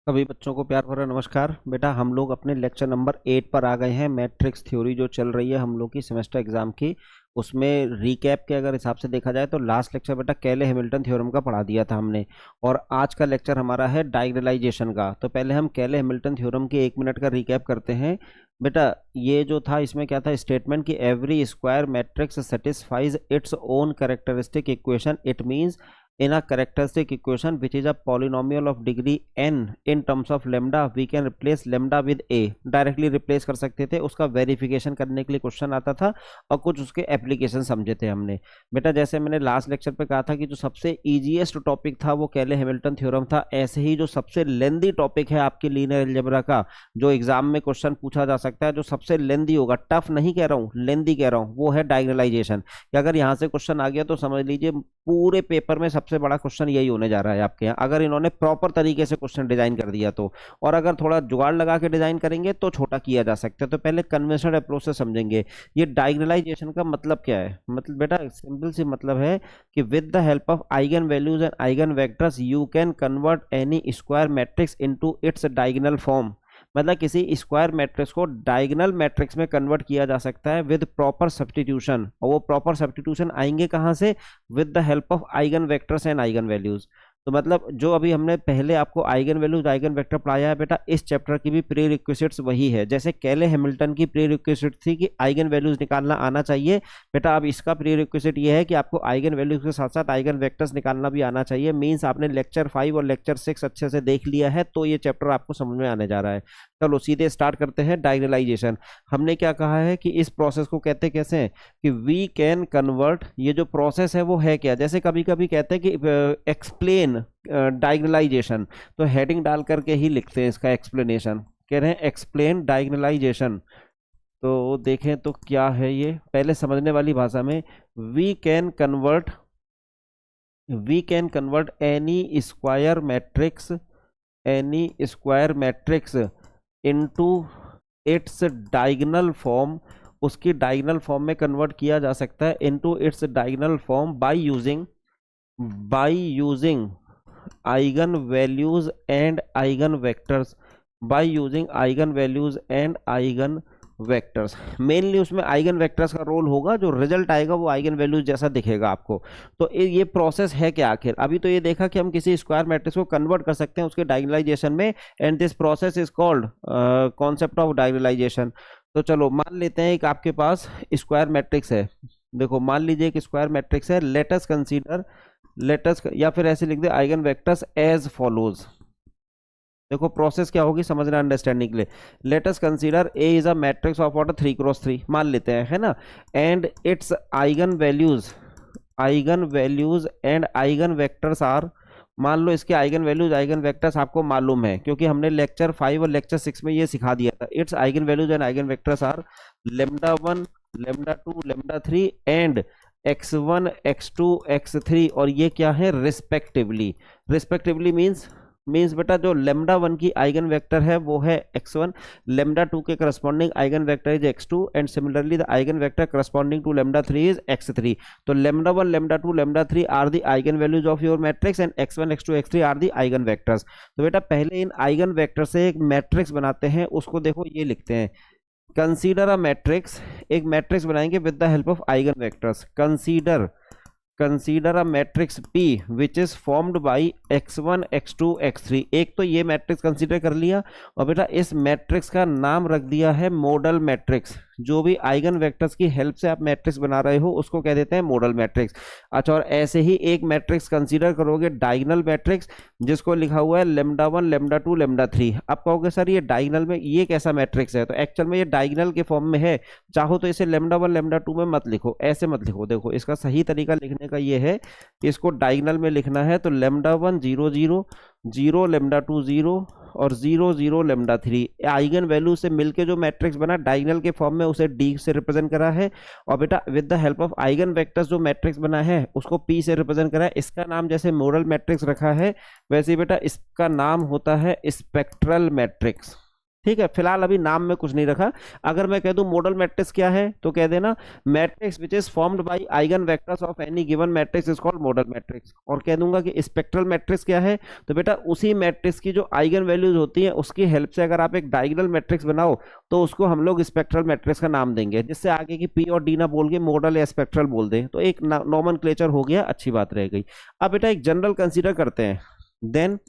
सभी बच्चों को प्यार भरा नमस्कार। बेटा हम लोग अपने लेक्चर नंबर 8 पर आ गए हैं। मैट्रिक्स थ्योरी जो चल रही है हम लोग की सेमेस्टर एग्जाम की, उसमें रीकैप के अगर हिसाब से देखा जाए तो लास्ट लेक्चर बेटा कैले हैमिल्टन थ्योरम का पढ़ा दिया था हमने, और आज का लेक्चर हमारा है डायगोनलाइजेशन का। तो पहले हम कैले हैमिल्टन थ्योरम के 1 मिनट का रीकैप करते हैं। बेटा ये जो था इसमें क्या था, स्टेटमेंट कि every square matrix satisfies its own characteristic equation. It means in a characteristic equation which is a polynomial of degree n in terms of lambda, we can replace lambda with a। Directly replace कर सकते थे, उसका verification करने के लिए question आता था और कुछ उसके एप्लीकेशन समझे थे हमने। बेटा जैसे मैंने लास्ट लेक्चर पे कहा था कि जो सबसे इजीएस्ट टॉपिक था वो कैले हैमिल्टन थ्योरम था, ऐसे ही जो सबसे लेंदी टॉपिक है आपके लीनियर अलजेब्रा का, जो एग्जाम में क्वेश्चन पूछा जा सकता है, जो सबसे लेंदी होगा, टफ नहीं कह रहा हूँ, लेंदी कह रहा हूँ, वो है डायगोनलाइजेशन। अगर यहाँ से क्वेश्चन आ गया तो समझ लीजिए पूरे पेपर में सबसे बड़ा क्वेश्चन यही होने जा रहा है आपके यहाँ, अगर इन्होंने प्रॉपर तरीके से क्वेश्चन डिजाइन कर दिया तो। और अगर थोड़ा जुगाड़ लगा के डिजाइन करेंगे तो छोटा किया जा सकता है। तो पहले कन्वेंशनल अप्रोच से समझेंगे ये डायगोनलाइजेशन का मतलब क्या है। मतलब बेटा सिंपल सी मतलब है कि with the help of eigen values and eigen vectors you can convert any square matrix into its diagonal form. मतलब किसी स्क्वायर मैट्रिक्स को डायगोनल मैट्रिक्स में कन्वर्ट किया जा सकता है विद प्रॉपर सब्स्टिट्यूशन। और वो प्रॉपर सब्स्टिट्यूशन आएंगे कहाँ से? With the help of eigen vectors and eigen values. तो मतलब जो अभी हमने पहले आपको आइगन वैल्यूज आइगन वेक्टर पढ़ाया है बेटा, इस चैप्टर की भी प्री रिक्विजिट्स वही है। जैसे कैले हैमिल्टन की प्री रिक्विजिट थी कि आइगन वैल्यूज निकालना आना चाहिए, बेटा अब इसका प्री रिक्विजिट ये है कि आपको आइगन वैल्यूज के साथ साथ आइगन वेक्टर्स निकालना भी आना चाहिए। मीन्स आपने लेक्चर 5 और लेक्चर 6 अच्छे से देख लिया है तो ये चैप्टर आपको समझ में आने जा रहा है। चलो सीधे स्टार्ट करते हैं डायगोनलाइजेशन। हमने क्या कहा है कि इस प्रोसेस को कहते कैसे हैं कि वी कैन कन्वर्ट। ये जो प्रोसेस है वो है क्या, जैसे कभी कभी कहते हैं कि एक्सप्लेन डायगोनलाइजेशन, तो हेडिंग डाल करके ही लिखते हैं इसका एक्सप्लेनेशन, कह रहे हैं एक्सप्लेन डायगोनलाइजेशन। तो देखें तो क्या है ये, पहले समझने वाली भाषा में, we can convert any square matrix into its diagonal form. उसकी डायगोनल फॉर्म में कन्वर्ट किया जा सकता है into its diagonal form by using eigen values and eigen vectors. Mainly उसमें आइगन वेक्टर्स का रोल होगा, जो रिजल्ट आएगा वो आइगन वैल्यूज जैसा दिखेगा आपको। तो ये प्रोसेस है क्या आखिर? अभी तो ये देखा कि हम किसी स्क्वायर मैट्रिक्स को कन्वर्ट कर सकते हैं उसके डायगोनलाइजेशन में, and this process is called concept of diagonalization. तो चलो मान लेते हैं एक आपके पास स्क्वायर मैट्रिक्स है। देखो मान लीजिए एक स्क्वायर मैट्रिक्स है, लेटस या फिर ऐसे लिख दे आइगन वेक्टर्स एज फॉलोज। देखो प्रोसेस क्या होगी समझना अंडरस्टैंडिंग के लिए। Let us consider A is a matrix of order 3x3 मान लेते हैं, है ना, and its eigen values and eigen vectors are. मान लो इसके आइगन वैल्यूज आइगन वेक्टर्स आपको मालूम है क्योंकि हमने लेक्चर 5 और लेक्चर 6 में ये सिखा दिया था। It's eigen values and eigen vectors are λ1 λ2 λ3 and x1 x2 x3, और ये क्या है रिस्पेक्टिवली मीन्स बेटा जो λ1 की आइगन वेक्टर है वो है x1, λ2 के corresponding eigen vector is x2, and similarly the eigen vector corresponding to λ3 is x3। तो λ1 λ2 λ3 are the eigen values of your matrix and x1 x2 x3 are the eigen vectors. तो बेटा पहले इन eigen vector से एक matrix बनाते हैं, उसको देखो ये लिखते हैं कंसीडर अ मैट्रिक्स। एक मैट्रिक्स बनाएंगे with the help of eigen vectors. Consider a matrix P which is formed by x1 x2 x3। एक तो ये मैट्रिक्स कंसीडर कर लिया, और बेटा इस मैट्रिक्स का नाम रख दिया है मॉडल मैट्रिक्स। जो भी आइगन वेक्टर्स की हेल्प से आप मैट्रिक्स बना रहे हो उसको कह देते हैं मॉडल मैट्रिक्स। अच्छा, और ऐसे ही एक मैट्रिक्स कंसीडर करोगे डायगोनल मैट्रिक्स, जिसको लिखा हुआ है λ1 λ2 λ3। आप कहोगे सर ये डायगोनल में ये कैसा मैट्रिक्स है? तो एक्चुअल में ये डायगोनल के फॉर्म में है। चाहो तो इसे λ1 λ2 में मत लिखो, ऐसे मत लिखो। देखो इसका सही तरीका लिखने का ये है कि इसको डायगोनल में लिखना है तो λ1 0 0 0 λ2 0 और 0 0 λ3 आइगन वैल्यू से मिलके जो मैट्रिक्स बना डायगोनल के फॉर्म में उसे D से रिप्रेजेंट करा है, और बेटा with the help of eigen vectors जो मैट्रिक्स बना है उसको P से रिप्रेजेंट करा है। इसका नाम जैसे मॉडल मैट्रिक्स रखा है वैसे ही बेटा इसका नाम होता है स्पेक्ट्रल मैट्रिक्स। ठीक है, फिलहाल अभी नाम में कुछ नहीं रखा। अगर मैं कह दूं मॉडल मैट्रिक्स क्या है तो कह देना matrix which is formed by eigen vectors of any given matrix is called model matrix. और कह दूंगा कि स्पेक्ट्रल मैट्रिक्स क्या है तो बेटा उसी मैट्रिक्स की जो आइगन वैल्यूज होती हैं उसकी हेल्प से अगर आप एक डायगोनल मैट्रिक्स बनाओ तो उसको हम लोग स्पेक्ट्रल मैट्रिक्स का नाम देंगे, जिससे आगे की पी और डी ना बोल के मॉडल या स्पेक्ट्रल बोल दें, तो एक नॉमेनक्लेचर हो गया, अच्छी बात रह गई। अब बेटा एक जनरल कंसीडर करते हैं।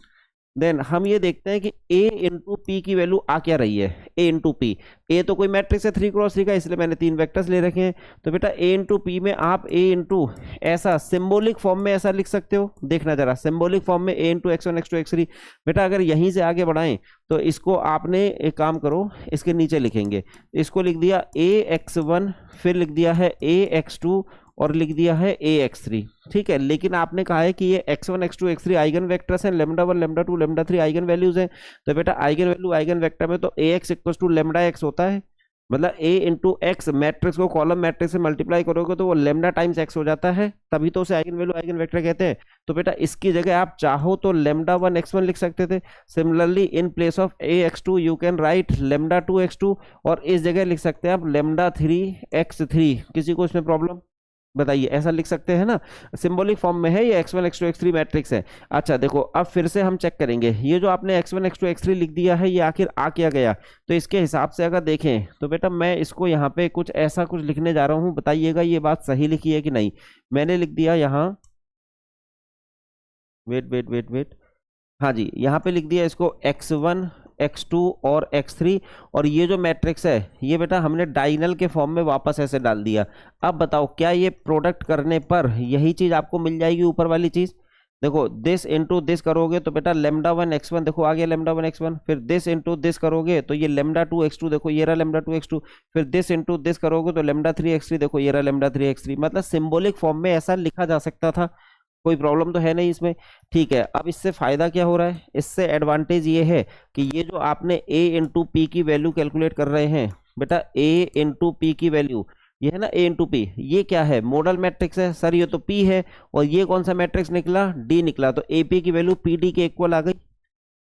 देन हम ये देखते हैं कि a इंटू पी की वैल्यू आ क्या रही है। a इंटू पी, ए तो कोई मैट्रिक्स है 3x3 का, इसलिए मैंने 3 वेक्टर्स ले रखे हैं। तो बेटा a इंटू पी में आप a इंटू ऐसा सिंबॉलिक फॉर्म में ऐसा लिख सकते हो, देखना जरा सिंबॉलिक फॉर्म में a into x1 x2 x3। बेटा अगर यहीं से आगे बढ़ाएं तो इसको आपने एक काम करो, इसके नीचे लिखेंगे, इसको लिख दिया a x1, फिर लिख दिया है a x2 और लिख दिया है ax3। ठीक है, लेकिन आपने कहा है कि ये x1 x2 x3 eigen vectors हैं, λ1 λ2 λ3 आइगन वैल्यूज हैं। तो बेटा आइगन वैल्यू आइगन वेक्टर में तो ax इक्वल टू λx होता है, मतलब a इंटू एक्स मैट्रिक्स को कॉलम मैट्रिक्स से मल्टीप्लाई करोगे तो वो λ टाइम्स x हो जाता है, तभी तो उसे आइगन वैल्यू आइगन वेक्टर कहते हैं। तो बेटा इसकी जगह आप चाहो तो λ1 x1 लिख सकते थे। Similarly in place of ax2 you can write λ2 x2, और इस जगह लिख सकते हैं आप λ3 x3। किसी को इसमें प्रॉब्लम बताइए, ऐसा लिख सकते हैं ना, सिंबॉलिक फॉर्म में है ये x1 x2 x3 मैट्रिक्स है। अच्छा देखो अब फिर से हम चेक करेंगे, ये जो आपने x1 x2 x3 लिख दिया है ये आखिर आ क्या गया। तो इसके हिसाब से अगर देखें तो बेटा मैं इसको यहाँ पे कुछ ऐसा कुछ लिखने जा रहा हूँ, बताइएगा ये बात सही लिखी है कि नहीं। मैंने लिख दिया यहाँ, वेट, हाँ जी, यहाँ पे लिख दिया इसको x1 x2 और x3, और ये जो मैट्रिक्स है ये बेटा हमने डायगोनल के फॉर्म में वापस ऐसे डाल दिया। अब बताओ क्या ये प्रोडक्ट करने पर यही चीज आपको मिल जाएगी ऊपर वाली चीज। देखो दिस इंटू दिस करोगे तो बेटा λ1 x1 देखो आ गया λ1 x1, फिर दिस इंटू दिस करोगे तो ये λ2 x2 देखो ये रहा λ2 x2, फिर दिस इंटू दिस करोगे तो λ3 x3 देखो ये रहा λ3 x3। मतलब सिंबॉलिक फॉर्म में ऐसा लिखा जा सकता था, कोई प्रॉब्लम तो है नहीं इसमें। ठीक है, अब इससे फायदा क्या हो रहा है, इससे एडवांटेज ये है कि ये जो आपने a इंटू पी की वैल्यू कैलकुलेट कर रहे हैं बेटा, a इंटू पी की वैल्यू ये है ना a इंटू पी, ये क्या है मॉडल मैट्रिक्स है सर, ये तो p है, और ये कौन सा मैट्रिक्स निकला d निकला, तो ap की वैल्यू pd के इक्वल आ गई,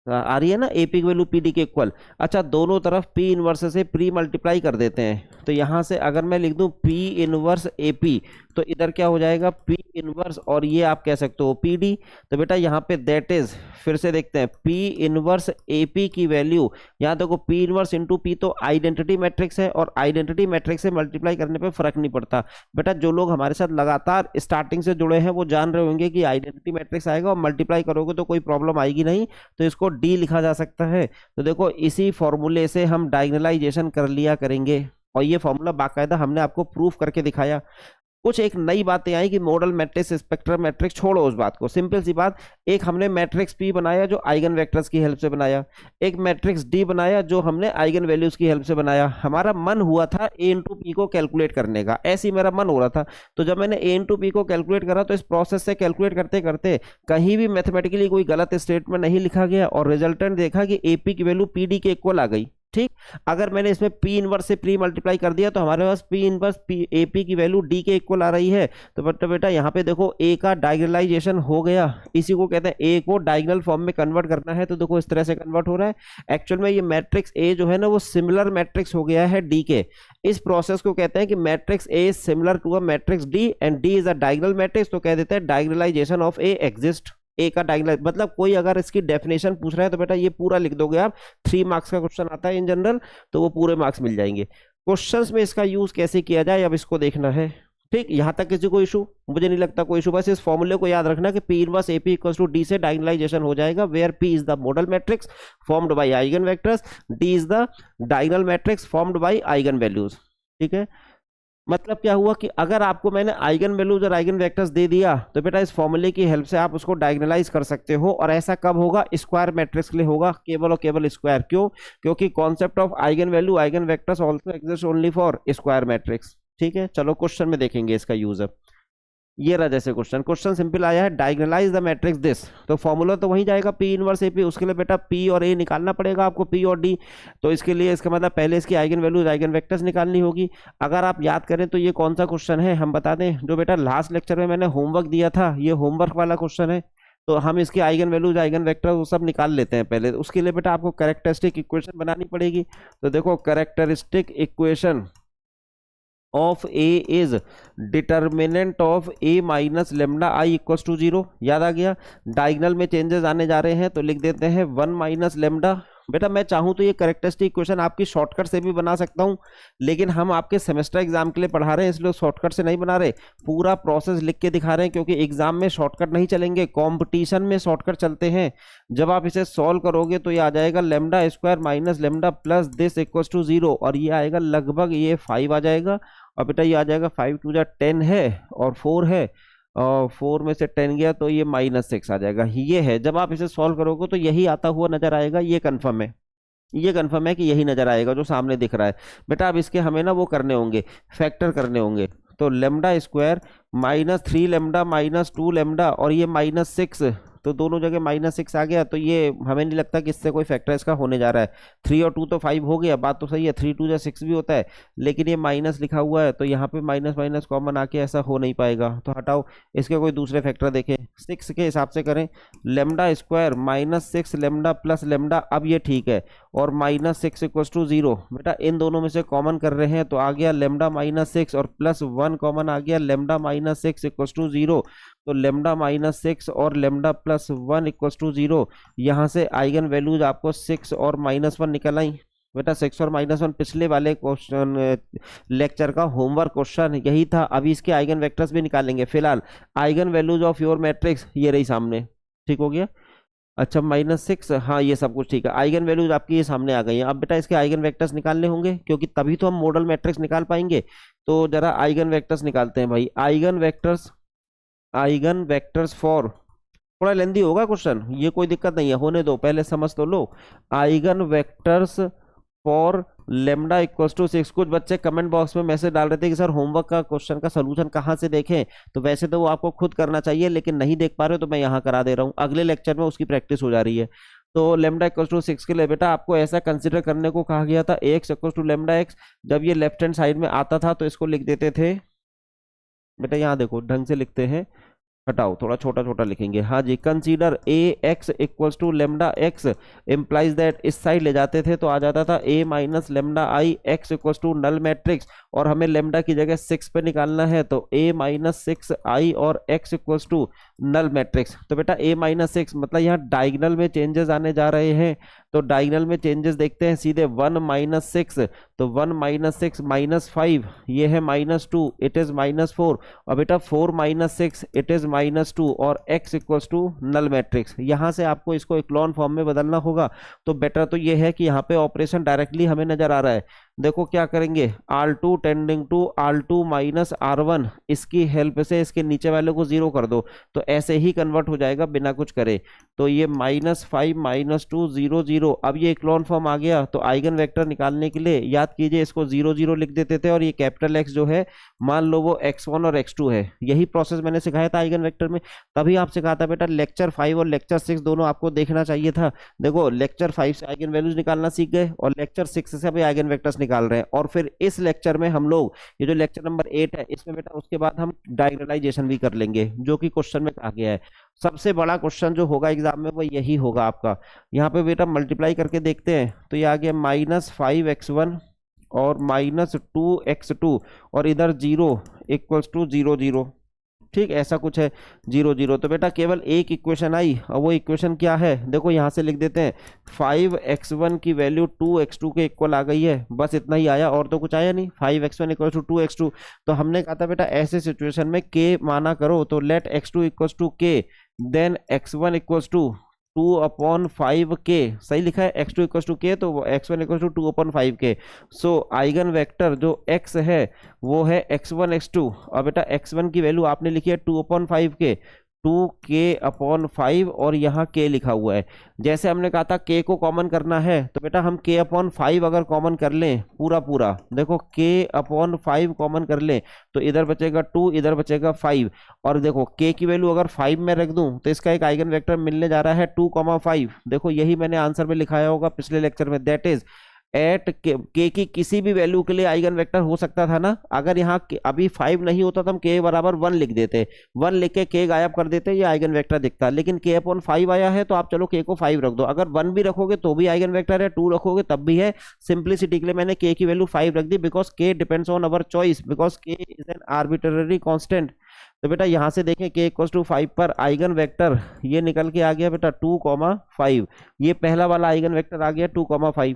आ रही है ना एपी की वैल्यू पीडी के इक्वल। अच्छा दोनों तरफ पी इनवर्स से प्री मल्टीप्लाई कर देते हैं, तो यहां से अगर मैं लिख दूं पी इनवर्स एपी तो इधर क्या हो जाएगा पी इनवर्स, और ये आप कह सकते हो पीडी। तो बेटा यहाँ पे दैट इज, फिर से देखते हैं पी इनवर्स एपी की वैल्यू, यहाँ देखो पी इनवर्स इंटू पी तो आइडेंटिटी मैट्रिक्स है, और आइडेंटिटी मैट्रिक्स से मल्टीप्लाई करने पे फर्क नहीं पड़ता। बेटा जो लोग हमारे साथ लगातार स्टार्टिंग से जुड़े हैं वो जान रहे होंगे कि आइडेंटिटी मैट्रिक्स आएगा और मल्टीप्लाई करोगे तो कोई प्रॉब्लम आएगी नहीं, तो इसको डी लिखा जा सकता है। तो देखो इसी फॉर्मूले से हम डायगोनलाइजेशन कर लिया करेंगे, और ये फॉर्मूला बाकायदा हमने आपको प्रूफ करके दिखाया। कुछ एक नई बातें आई कि मॉडल मैट्रिक्स स्पेक्ट्रम मैट्रिक्स, छोड़ो उस बात को, सिंपल सी बात, एक हमने मैट्रिक्स पी बनाया जो आइगन वेक्टर्स की हेल्प से बनाया, एक मैट्रिक्स डी बनाया जो हमने आइगन वैल्यूज की हेल्प से बनाया। हमारा मन हुआ था ए इंटू पी को कैलकुलेट करने का, ऐसे ही मेरा मन हो रहा था, तो जब मैंने ए इंटू पी को कैलकुलेट करा तो इस प्रोसेस से कैलकुलेट करते करते कहीं भी मैथमेटिकली कोई गलत स्टेटमेंट नहीं लिखा गया, और रिजल्टेंट देखा कि एपी की वैल्यू पीडी के इक्वल आ गई। ठीक, अगर मैंने इसमें पी इनवर्स से प्री मल्टीप्लाई कर दिया तो हमारे पास पी इनवर्स एपी की वैल्यू डी के इक्वल आ रही है। तो बेटा यहाँ पे देखो ए का डायगोनलाइजेशन हो गया, इसी को कहते हैं ए को डायगोनल फॉर्म में कन्वर्ट करना है, तो देखो इस तरह से कन्वर्ट हो रहा है। एक्चुअल में ये मैट्रिक्स ए जो है ना वो सिमिलर मैट्रिक्स हो गया है डी के। इस प्रोसेस को कहते हैं कि matrix A similar to a matrix D and D is a diagonal matrix, तो कह देते हैं डायगोनलाइजेशन ऑफ ए एग्जिस्ट। ए का डायगोनल मतलब कोई अगर इसकी डेफिनेशन पूछ रहा है तो बेटा ये पूरा लिख दोगे आप, 3 मार्क्स का क्वेश्चन आता है इन जनरल, तो वो पूरे मार्क्स मिल जाएंगे। क्वेश्चंस में इसका यूज कैसे किया जाए अब इसको देखना है। ठीक, यहां तक किसी को इशू, मुझे नहीं लगता कोई इशू, बस इस फॉर्मूले को याद रखना कि P inverse AP equals to D से डायगोनलाइजेशन हो जाएगा, where P is the model matrix formed by eigen vectors, D is the diagonal matrix formed by eigen values. ठीक है, मतलब क्या हुआ कि अगर आपको मैंने आइगन वैल्यूज और आइगन वेक्टर्स दे दिया तो बेटा इस फॉर्मूले की हेल्प से आप उसको डायगोनलाइज कर सकते हो, और ऐसा कब होगा, स्क्वायर मैट्रिक्स के लिए होगा, केवल और केवल स्क्वायर। क्यों, क्योंकि concept of eigen value eigen vectors also exist only for square matrix. ठीक है, चलो क्वेश्चन में देखेंगे इसका यूज। अब ये रहा जैसे क्वेश्चन सिंपल आया है, डायगोनलाइज द मैट्रिक्स दिस, तो फॉर्मूला तो वहीं जाएगा पी इनवर्स एपी, उसके लिए बेटा पी और ए निकालना पड़ेगा आपको, पी और डी। तो इसके लिए इसका मतलब पहले इसकी आइगन वैल्यूज आइगन वेक्टर्स निकालनी होगी। अगर आप याद करें तो ये कौन सा क्वेश्चन है हम बता दें, जो बेटा लास्ट लेक्चर में मैंने होमवर्क दिया था, ये होमवर्क वाला क्वेश्चन है। तो हम इसके आइगन वैल्यूज, आइगन वेक्टर वो सब निकाल लेते हैं पहले। उसके लिए बेटा आपको कैरेक्टरिस्टिक इक्वेशन बनानी पड़ेगी। तो देखो, characteristic equation of A is determinant of A minus lambda I equal to 0। याद आ गया। डायगनल में चेंजेस आने जा रहे हैं तो लिख देते हैं 1 माइनस लेमडा। बेटा मैं चाहूं तो ये कैरेक्टरिस्टिक इक्वेशन आपकी शॉर्टकट से भी बना सकता हूं, लेकिन हम आपके सेमेस्टर एग्जाम के लिए पढ़ा रहे हैं इसलिए शॉर्टकट से नहीं बना रहे, पूरा प्रोसेस लिख के दिखा रहे हैं, क्योंकि एग्जाम में शॉर्टकट नहीं चलेंगे, कंपटीशन में शॉर्टकट चलते हैं। जब आप इसे सॉल्व करोगे तो ये आ जाएगा lambda square minus lambda plus this equal to 0, और ये आएगा लगभग ये 5 आ जाएगा। और बेटा ये आ जाएगा 5 टू जा 10 है और 4 है, और 4 में से 10 गया तो ये -6 आ जाएगा। ये है, जब आप इसे सॉल्व करोगे तो यही आता हुआ नजर आएगा। ये कंफर्म है, ये कंफर्म है कि यही नजर आएगा जो सामने दिख रहा है। बेटा अब इसके हमें ना वो करने होंगे, फैक्टर करने होंगे। तो लेमडा स्क्वायर -3 लेमडा -2 लेमडा और ये -6, तो दोनों जगह -6 आ गया, तो ये हमें नहीं लगता कि इससे कोई फैक्टर इसका होने जा रहा है। 3 और 2 तो 5 हो गया, बात तो सही है, 3 2 6 भी होता है, लेकिन ये माइनस लिखा हुआ है तो यहाँ पे माइनस माइनस कॉमन आके ऐसा हो नहीं पाएगा। तो हटाओ, इसके कोई दूसरे फैक्टर देखें। 6 के हिसाब से करें, lambda square -6 lambda plus lambda, अब ये ठीक है, और -6 इक्वल टू 0। बेटा इन दोनों में से कॉमन कर रहे हैं तो आ गया लेमडा -6 और +1 कॉमन आ गया, लेमडा -6 इक्वल टू 0। तो लेमडा -6 और लेमडा +1 इक्वल टू 0। यहाँ से आइगन वैल्यूज आपको 6 और -1 निकल आई। बेटा 6 और -1 पिछले वाले क्वेश्चन लेक्चर का होमवर्क क्वेश्चन यही था। अभी इसके आइगन वेक्टर्स भी निकालेंगे। फिलहाल eigen values of your matrix ये रही सामने, ठीक हो गया। अच्छा -6, हाँ ये सब कुछ ठीक है। आइगन वैल्यूज आपकी ये सामने आ गई हैं। अब बेटा इसके आइगन वेक्टर्स निकालने होंगे, क्योंकि तभी तो हम मॉडल मैट्रिक्स निकाल पाएंगे। तो जरा आइगन वेक्टर्स निकालते हैं भाई। आइगन वेक्टर्स फॉर, थोड़ा लेंदी होगा क्वेश्चन, ये कोई दिक्कत नहीं है, होने दो, पहले समझ तो लो। Eigen vectors for lambda equal to 6। कुछ बच्चे कमेंट बॉक्स में मैसेज डाल रहे थे कि सर होमवर्क का क्वेश्चन का सलूशन कहाँ से देखें, तो वैसे तो वो आपको खुद करना चाहिए, लेकिन नहीं देख पा रहे हो तो मैं यहाँ करा दे रहा हूँ, अगले लेक्चर में उसकी प्रैक्टिस हो जा रही है। तो लेमडा इक्वल टू 6 के लिए बेटा आपको ऐसा कंसिडर करने को कहा गया था, X equal to lambda X. जब ये लेफ्ट हैंड साइड में आता था तो इसको लिख देते थे, बेटा यहाँ देखो ढंग से लिखते हैं, हटाओ थोड़ा छोटा छोटा लिखेंगे, हाँ जी। Consider A X equals to lambda X implies that, इस साइड ले जाते थे तो आ जाता था A minus lambda I X equals to null matrix, और हमें लेमडा की जगह 6 पे निकालना है, तो ए -6 आई और X equals to null matrix. तो बेटा ए -6 मतलब यहाँ डायगनल में चेंजेस आने जा रहे हैं, तो डायगनल में चेंजेस देखते हैं सीधे। 1 -6, तो 1 -6 -5, ये है -2, इट इज -4, और बेटा 4 -6 इट इज -2, और x equals to null matrix. यहां से आपको इसको इक्लॉन फॉर्म में बदलना होगा। तो बेटर तो ये है कि यहाँ पे ऑपरेशन डायरेक्टली हमें नजर आ रहा है। देखो क्या करेंगे, R2 tending to R2 minus R1, इसकी हेल्प से इसके नीचे वाले को 0 कर दो, तो ऐसे ही कन्वर्ट हो जाएगा बिना कुछ करे। तो ये -5 -2 0 0, अब ये इक्लॉन फॉर्म आ गया। तो आइगन वेक्टर निकालने के लिए याद कीजिए, इसको 0 0 लिख देते थे, और ये कैपिटल X जो है मान लो वो x1 और x2 है। यही प्रोसेस मैंने सिखाया था आइगन वेक्टर में, तभी आप सिखाया था बेटा लेक्चर 5 और लेक्चर 6 दोनों आपको देखना चाहिए था। देखो लेक्चर 5 से आइगन वैल्यूज निकालना सीख गए, और लेक्चर 6 से भी आइगन वेक्टर्स निकाल रहे हैं। और फिर इस लेक्चर में हम लोग ये जो लेक्चर नंबर 8 है, इसमें बेटा उसके बाद हम डायगोनलाइजेशन भी कर लेंगे, जो कि क्वेश्चन में कहा गया है। सबसे बड़ा क्वेश्चन जो होगा एग्जाम में वो यही होगा आपका। यहाँ पे बेटा मल्टीप्लाई करके देखते हैं, तो ये आ गया -5x1 और -2x2, और इधर 0 इक्वल्स टू 0 0, ठीक ऐसा कुछ है 0 0। तो बेटा केवल एक इक्वेशन आई, और वो इक्वेशन क्या है, देखो यहाँ से लिख देते हैं, 5x1 की वैल्यू 2x2 के इक्वल आ गई है, बस इतना ही आया, और तो कुछ आया नहीं। 5x1 इक्वल टू 2x2, तो हमने कहा था बेटा ऐसे सिचुएशन में k माना करो, तो let x2 equals to k, then x1 equals to 2/5k, सही लिखा है, x2 इक्वल टू k, तो x1 equal to 2/5k। So eigen vector जो x है वो है x1 x2, और बेटा x1 की वैल्यू आपने लिखी है 2/5k, 2k/5, और यहाँ k लिखा हुआ है। जैसे हमने कहा था k को कॉमन करना है, तो बेटा हम k/5 अगर कॉमन कर लें पूरा पूरा, देखो k/5 कॉमन कर लें, तो इधर बचेगा 2, इधर बचेगा 5, और देखो k की वैल्यू अगर 5 में रख दूं तो इसका एक आइगन वेक्टर मिलने जा रहा है 2,5। देखो यही मैंने आंसर में लिखाया होगा पिछले लेक्चर में, दैट इज एट के की किसी भी वैल्यू के लिए आइगन वेक्टर हो सकता था ना। अगर यहाँ अभी 5 नहीं होता तो हम के बराबर 1 लिख देते, 1 लिख के के गायब कर देते, ये आइगन वेक्टर दिखता। लेकिन के अपॉन 5 आया है तो आप चलो के को 5 रख दो, अगर 1 भी रखोगे तो भी आइगन वेक्टर है, 2 रखोगे तब भी है। सिंप्लिसिटी के लिए मैंने के की वैल्यू 5 रख दी, बिकॉज के depends on our choice, because के इज एन आर्बिट्ररी कांस्टेंट। तो बेटा यहाँ से देखें के इक्वल टू 5 पर आइगन वेक्टर ये निकल के आ गया बेटा 2,5, ये पहला वाला आइगन वेक्टर आ गया 2,5।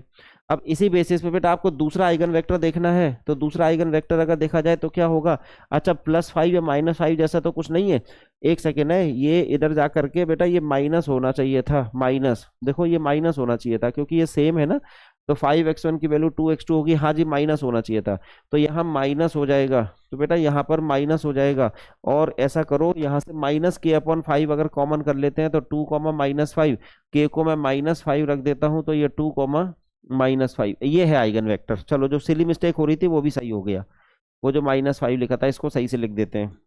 अब इसी बेसिस पे बेटा आपको दूसरा आइगन वेक्टर देखना है, तो दूसरा आइगन वेक्टर अगर देखा जाए तो क्या होगा, अच्छा +5 या -5 जैसा तो कुछ नहीं है, एक सेकेंड है, ये इधर जा करके बेटा ये माइनस होना चाहिए था, माइनस, देखो ये माइनस होना चाहिए था क्योंकि ये सेम है ना। तो 5x1 की वैल्यू 2x2 होगी, हाँ जी माइनस होना चाहिए था, तो यहाँ माइनस हो जाएगा, तो बेटा यहाँ पर माइनस हो जाएगा। और ऐसा करो यहाँ से माइनस के अपॉन 5 अगर कॉमन कर लेते हैं तो 2,-5, के को मैं -5 रख देता हूँ, तो ये 2,-5 ये है आइगन वेक्टर। चलो जो सिली मिस्टेक हो रही थी वो भी सही हो गया, वो जो -5 लिखा था इसको सही से लिख देते हैं,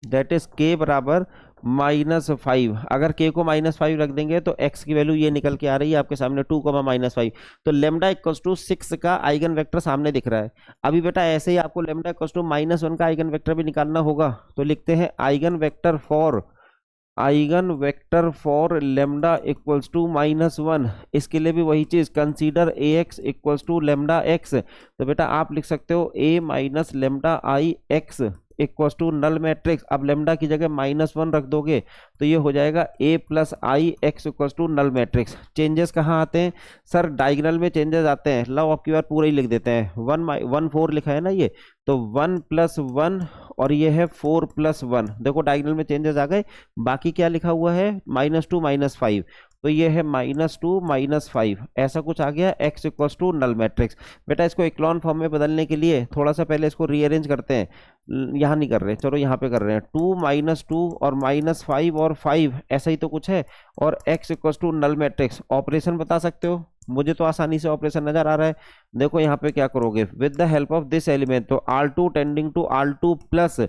दैट इज के बराबर -5। अगर के को -5 रख देंगे तो x की वैल्यू ये निकल के आ रही है आपके सामने 2,-5, तो लेमडा इक्वल्स टू 6 का आइगन वेक्टर सामने दिख रहा है। अभी बेटा ऐसे ही आपको लेमडा इक्वल्स टू -1 का आइगन वेक्टर भी निकालना होगा, तो लिखते हैं eigen vector for lambda equals to -1। इसके लिए भी वही चीज, consider ax equals to lambda x। तो बेटा आप लिख सकते हो a minus lambda I X equals to null matrix. अब लेमडा की जगह -1 रख दोगे तो ये हो जाएगा a plus I X equals to null matrix. Changes कहाँ आते हैं सर, डायगोनल में चेंजेस आते हैं। लो आपकी बार पूरा ही लिख देते हैं, 1 4 लिखा है ना ये, तो 1 + 1 और ये है 4 + 1, देखो डायगोनल में चेंजेस आ गए। बाकी क्या लिखा हुआ है, -2 -5, तो ये है -2 -5, ऐसा कुछ आ गया, x equals to null matrix. बेटा इसको इक्लॉन फॉर्म में बदलने के लिए थोड़ा सा पहले इसको रीअरेंज करते हैं, यहाँ नहीं कर रहे, चलो यहाँ पे कर रहे हैं, 2 -2 और -5 और 5 ऐसा ही तो कुछ है, और x equals to null matrix. Operation बता सकते हो, मुझे तो आसानी से ऑपरेशन नजर आ रहा है। देखो यहाँ पे क्या करोगे, with the help of this element, तो R2 tending to R2 plus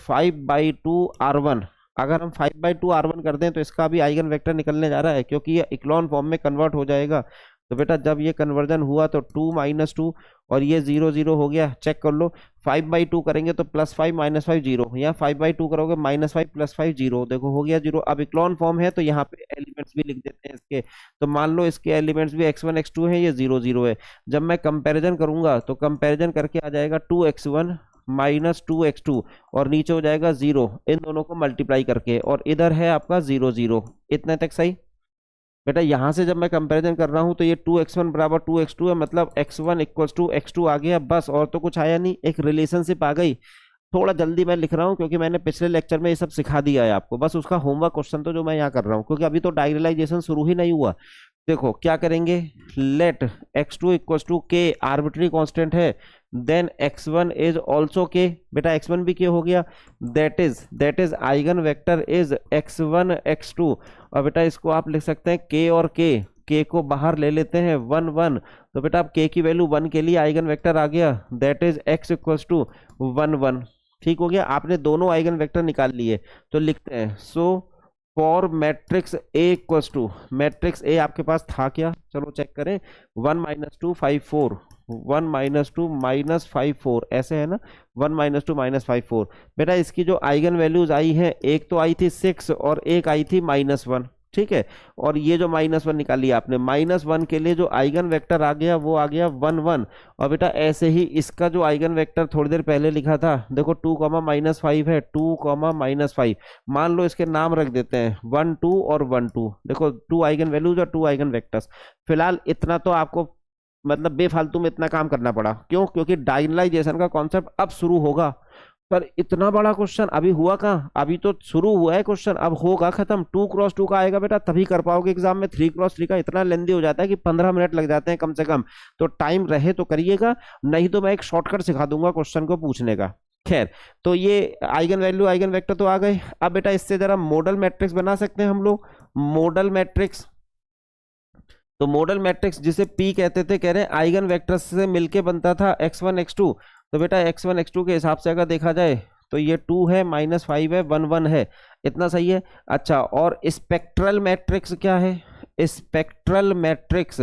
5/2 R1। अगर हम 5/2 R1 कर दें तो इसका भी आइगन वेक्टर निकलने जा रहा है, क्योंकि ये इक्लॉन फॉर्म में कन्वर्ट हो जाएगा। तो बेटा जब ये कन्वर्जन हुआ तो 2 -2 और ये 0 0 हो गया, चेक कर लो। 5/2 करेंगे तो +5 -5 0, यहाँ 5/2 करोगे -5 + 5 0, देखो हो गया 0। अब इक्लॉन फॉर्म है तो यहाँ पे एलिमेंट्स भी लिख देते हैं इसके, तो मान लो इसके एलिमेंट्स भी x1 x2 है, ये 0 0 है। जब मैं कंपेरिजन करूंगा तो कंपेरिजन करके आ जाएगा 2x1 -2x2 और नीचे हो जाएगा 0, इन दोनों को मल्टीप्लाई करके, और इधर है आपका 0 0। इतने तक सही। बेटा यहां से जब मैं कंपैरिजन कर रहा हूं तो ये 2x1 बराबर 2x2 है, मतलब x1 इक्वल्स टू x2 आ गया, बस और तो कुछ आया नहीं, एक रिलेशनशिप आ गई। थोड़ा जल्दी मैं लिख रहा हूं क्योंकि मैंने पिछले लेक्चर में ये सब सिखा दिया है आपको, बस उसका होमवर्क क्वेश्चन तो जो मैं यहाँ कर रहा हूँ, क्योंकि अभी तो डायगोनलाइजेशन शुरू ही नहीं हुआ। देखो क्या करेंगे, let x2 equals to k, arbitrary constant है, then x1 is also k, बेटा x1 भी k हो गया, that is eigen vector is x1 x2। और बेटा इसको आप लिख सकते हैं k और k को बाहर ले लेते हैं 1 1, तो बेटा आप k की वैल्यू 1 के लिए आइगन वेक्टर आ गया, that is x equals to 1 1। ठीक हो गया, आपने दोनों आइगन वेक्टर निकाल लिए। तो लिखते हैं, so for matrix A equals to, matrix A आपके पास था क्या, चलो चेक करें, 1 -2 5 4, 1 -2 -5 4, ऐसे है ना, 1 -2 -5 4। बेटा इसकी जो आइगन वैल्यूज आई हैं, एक तो आई थी 6 और एक आई थी -1, ठीक है। और ये जो -1 निकाली आपने, -1 के लिए जो आइगन वेक्टर आ गया वो आ गया 1 1। और बेटा ऐसे ही इसका जो आइगन वेक्टर थोड़ी देर पहले लिखा था, देखो 2, -5 है, 2, -5, मान लो इसके नाम रख देते हैं 1 2 और 1 2। देखो 2 आइगन वैल्यूज और 2 आइगन वेक्टर्स। फिलहाल इतना तो आपको मतलब बेफालतू में इतना काम करना पड़ा, क्यों, क्योंकि डायगोनलाइजेशन का कॉन्सेप्ट अब शुरू होगा। पर इतना बड़ा क्वेश्चन अभी हुआ कहाँ, अभी तो शुरू हुआ है क्वेश्चन, अब होगा खत्म। 2x2 का आएगा बेटा तभी कर पाओगे एग्जाम में, 3x3 का इतना लेंदी हो जाता है कि 15 मिनट लग जाते हैं कम से कम, तो टाइम रहे तो करिएगा, नहीं तो मैं एक शॉर्टकट सिखा दूंगा क्वेश्चन को पूछने का। खैर, तो ये आइगन वैल्यू आइगन वेक्टर तो आ गए। अब बेटा इससे जरा मॉडल मैट्रिक्स बना सकते हैं हम लोग, मॉडल मैट्रिक्स। तो मॉडल मैट्रिक्स जिसे P कहते थे, कह रहे हैं आइगन वेक्टर्स से मिलके बनता था x1 x2। तो बेटा x1 x2 के हिसाब से अगर देखा जाए तो ये 2 है, -5 है, 1 1 है, इतना सही है। अच्छा, और स्पेक्ट्रल मैट्रिक्स क्या है, स्पेक्ट्रल मैट्रिक्स,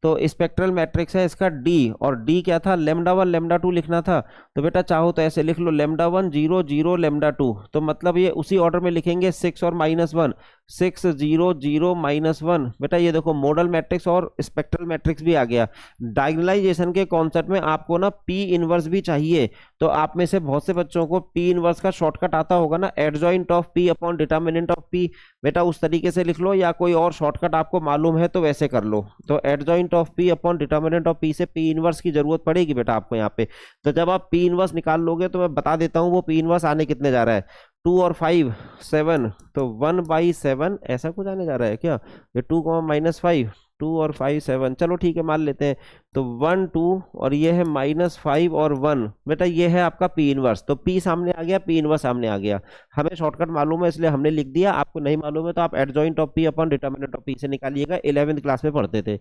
तो स्पेक्ट्रल मैट्रिक्स है इसका डी, और डी क्या था, लेमडा वन लेमडा टू लिखना था। तो बेटा चाहो तो ऐसे लिख लो, लेमडा वन 0 0 लेमडा टू, तो मतलब ये उसी ऑर्डर में लिखेंगे 6 और -1, 6 0 0 -1। बेटा ये देखो मॉडल मैट्रिक्स और स्पेक्ट्रल मैट्रिक्स भी आ गया। डायगोनलाइजेशन के कॉन्सेप्ट में आपको ना पी इनवर्स भी चाहिए, तो आप में से बहुत से बच्चों को पी इनवर्स का शॉर्टकट आता होगा ना, adjoint of P upon determinant of P. बेटा उस तरीके से लिख लो, या कोई और शॉर्टकट आपको मालूम है तो वैसे कर लो। तो adjoint of P upon determinant of P से पी इनवर्स की जरूरत पड़ेगी बेटा आपको यहाँ पे। तो जब आप पी इनवर्स निकाल लोगे तो मैं बता देता हूँ वो पी इनवर्स आने कितने जा रहा है, 2 और 5 7, तो 1/7 ऐसा कुछ आने जा रहा है क्या, ये 2 -5, 2 और 5 7, चलो ठीक है मान लेते हैं। तो 1 2 और ये है -5 और 1, बेटा ये है आपका पी इनवर्स। तो पी सामने आ गया, पी इनवर्स सामने आ गया। हमें शॉर्टकट मालूम है इसलिए हमने लिख दिया, आपको नहीं मालूम है तो आप adjoint of P upon determinant of P से निकालिएगा, 11वीं क्लास में पढ़ते थे।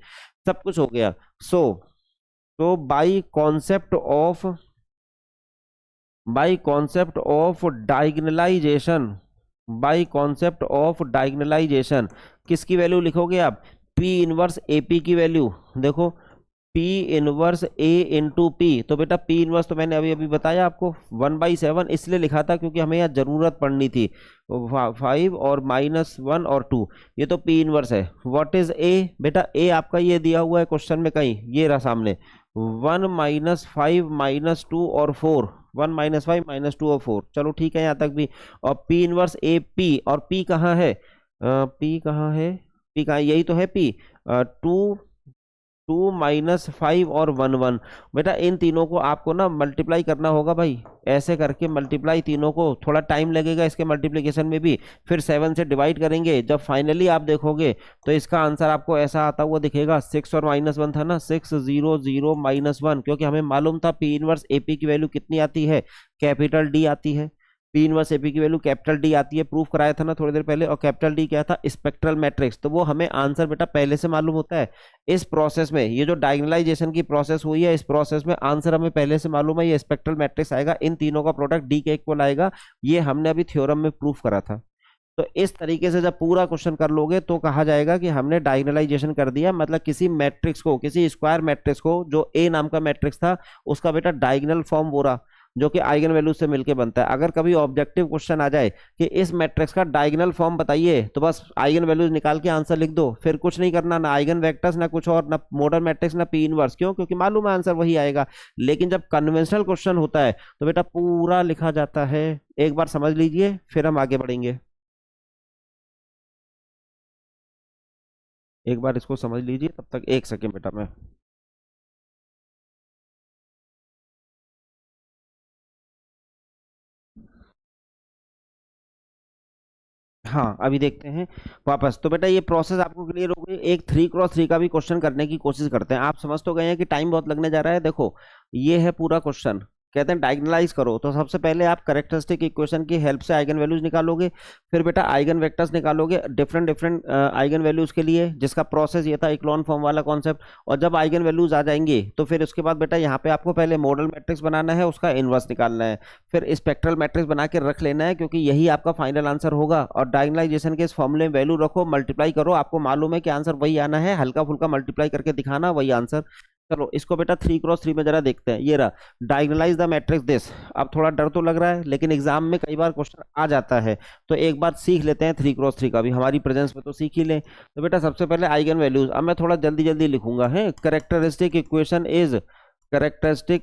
सब कुछ हो गया। सो तो by concept of diagonalization, by concept of diagonalization किसकी वैल्यू लिखोगे आप, पी इनवर्स ए पी की वैल्यू। देखो P inverse A into P, तो बेटा P इनवर्स तो मैंने अभी अभी बताया आपको 1/7 इसलिए लिखा था क्योंकि हमें यहाँ जरूरत पड़नी थी, 5 और -1 और 2, ये तो P इनवर्स है। व्हाट इज A, बेटा A आपका ये दिया हुआ है क्वेश्चन में कहीं, ये रहा सामने, 1 -5 -2 और 4, 1 -5 -2 और 4, चलो ठीक है यहाँ तक भी। और P इनवर्स A P, और P कहाँ है, P कहाँ है, P कहाँ, यही तो है P, 2 2 -5 और 1 1। बेटा इन तीनों को आपको ना मल्टीप्लाई करना होगा भाई, ऐसे करके मल्टीप्लाई तीनों को, थोड़ा टाइम लगेगा इसके मल्टीप्लिकेशन में भी, फिर 7 से डिवाइड करेंगे। जब फाइनली आप देखोगे तो इसका आंसर आपको ऐसा आता हुआ दिखेगा, 6 और -1 था ना, 6 0 0 -1, क्योंकि हमें मालूम था पी इनवर्स एपी की वैल्यू कितनी आती है, कैपिटल डी आती है। पी इनवर्स एपी की वैल्यू कैपिटल डी आती है, प्रूफ कराया था ना थोड़ी देर पहले, और कैपिटल डी क्या था, स्पेक्ट्रल मैट्रिक्स, तो वो हमें आंसर बेटा पहले से मालूम होता है। इस प्रोसेस में ये जो डायगोनलाइजेशन की प्रोसेस हुई है, इस प्रोसेस में आंसर हमें पहले से मालूम है, ये स्पेक्ट्रल मैट्रिक्स आएगा, इन तीनों का प्रोडक्ट डी के इक्वल आएगा, ये हमने अभी थ्योरम में प्रूफ करा था। तो इस तरीके से जब पूरा क्वेश्चन कर लोगे तो कहा जाएगा कि हमने डायगोनलाइजेशन कर दिया, मतलब किसी मैट्रिक्स को, किसी स्क्वायर मैट्रिक्स को जो ए नाम का मैट्रिक्स था उसका बेटा डायगोनल फॉर्म बोला, जो कि आइगन वैल्यूज से मिलके बनता है। अगर कभी ऑब्जेक्टिव क्वेश्चन आ जाए कि इस मैट्रिक्स का डायगोनल फॉर्म बताइए, तो बस आइगन वैल्यूज निकाल के आंसर लिख दो, फिर कुछ नहीं करना, ना आइगन वेक्टर्स, ना कुछ और, ना मॉडल मैट्रिक्स, ना पी इनवर्स। क्यों? क्योंकि मालूम है आंसर वही आएगा। लेकिन जब कन्वेंशनल क्वेश्चन होता है तो बेटा पूरा लिखा जाता है। एक बार समझ लीजिए फिर हम आगे बढ़ेंगे। एक बार इसको समझ लीजिए, तब तक एक सेकेंड बेटा मैं, हाँ अभी देखते हैं वापस। तो बेटा ये प्रोसेस आपको क्लियर हो गई। एक 3x3 का भी क्वेश्चन करने की कोशिश करते हैं। आप समझ तो गए हैं कि टाइम बहुत लगने जा रहा है। देखो ये है पूरा क्वेश्चन, कहते हैं डायगोनलाइज करो, तो सबसे पहले आप कैरेक्टरिस्टिक इक्वेशन की हेल्प से आइगन वैल्यूज निकालोगे, फिर बेटा आइगन वेक्टर्स निकालोगे डिफरेंट डिफरेंट आइगन वैल्यूज के लिए, जिसका प्रोसेस ये था इक्लोन फॉर्म वाला कॉन्सेप्ट। और जब आइगन वैल्यूज आ जाएंगे तो फिर उसके बाद बेटा यहाँ पे आपको पहले मॉडल मैट्रिक्स बनाना है, उसका इनवर्स निकालना है, फिर स्पेक्ट्रल मैट्रिक्स बना के रख लेना है, क्योंकि यही आपका फाइनल आंसर होगा। और डायगोनलाइजेशन के इस फॉर्मूले में वैल्यू रखो, मल्टीप्लाई करो, आपको मालूम है कि आंसर वही आना है, हल्का फुल्का मल्टीप्लाई करके दिखाना, वही आंसर। चलो इसको बेटा 3x3 में जरा देखते हैं। ये रहा, डायगोनलाइज द मैट्रिक्स दिस। अब थोड़ा डर तो लग रहा है, लेकिन एग्जाम में कई बार क्वेश्चन आ जाता है, तो एक बार सीख लेते हैं 3x3 का भी, हमारी प्रेजेंस में तो सीख ही लें। तो बेटा सबसे पहले आइगन वैल्यूज, अब मैं थोड़ा जल्दी जल्दी लिखूंगा है। Characteristic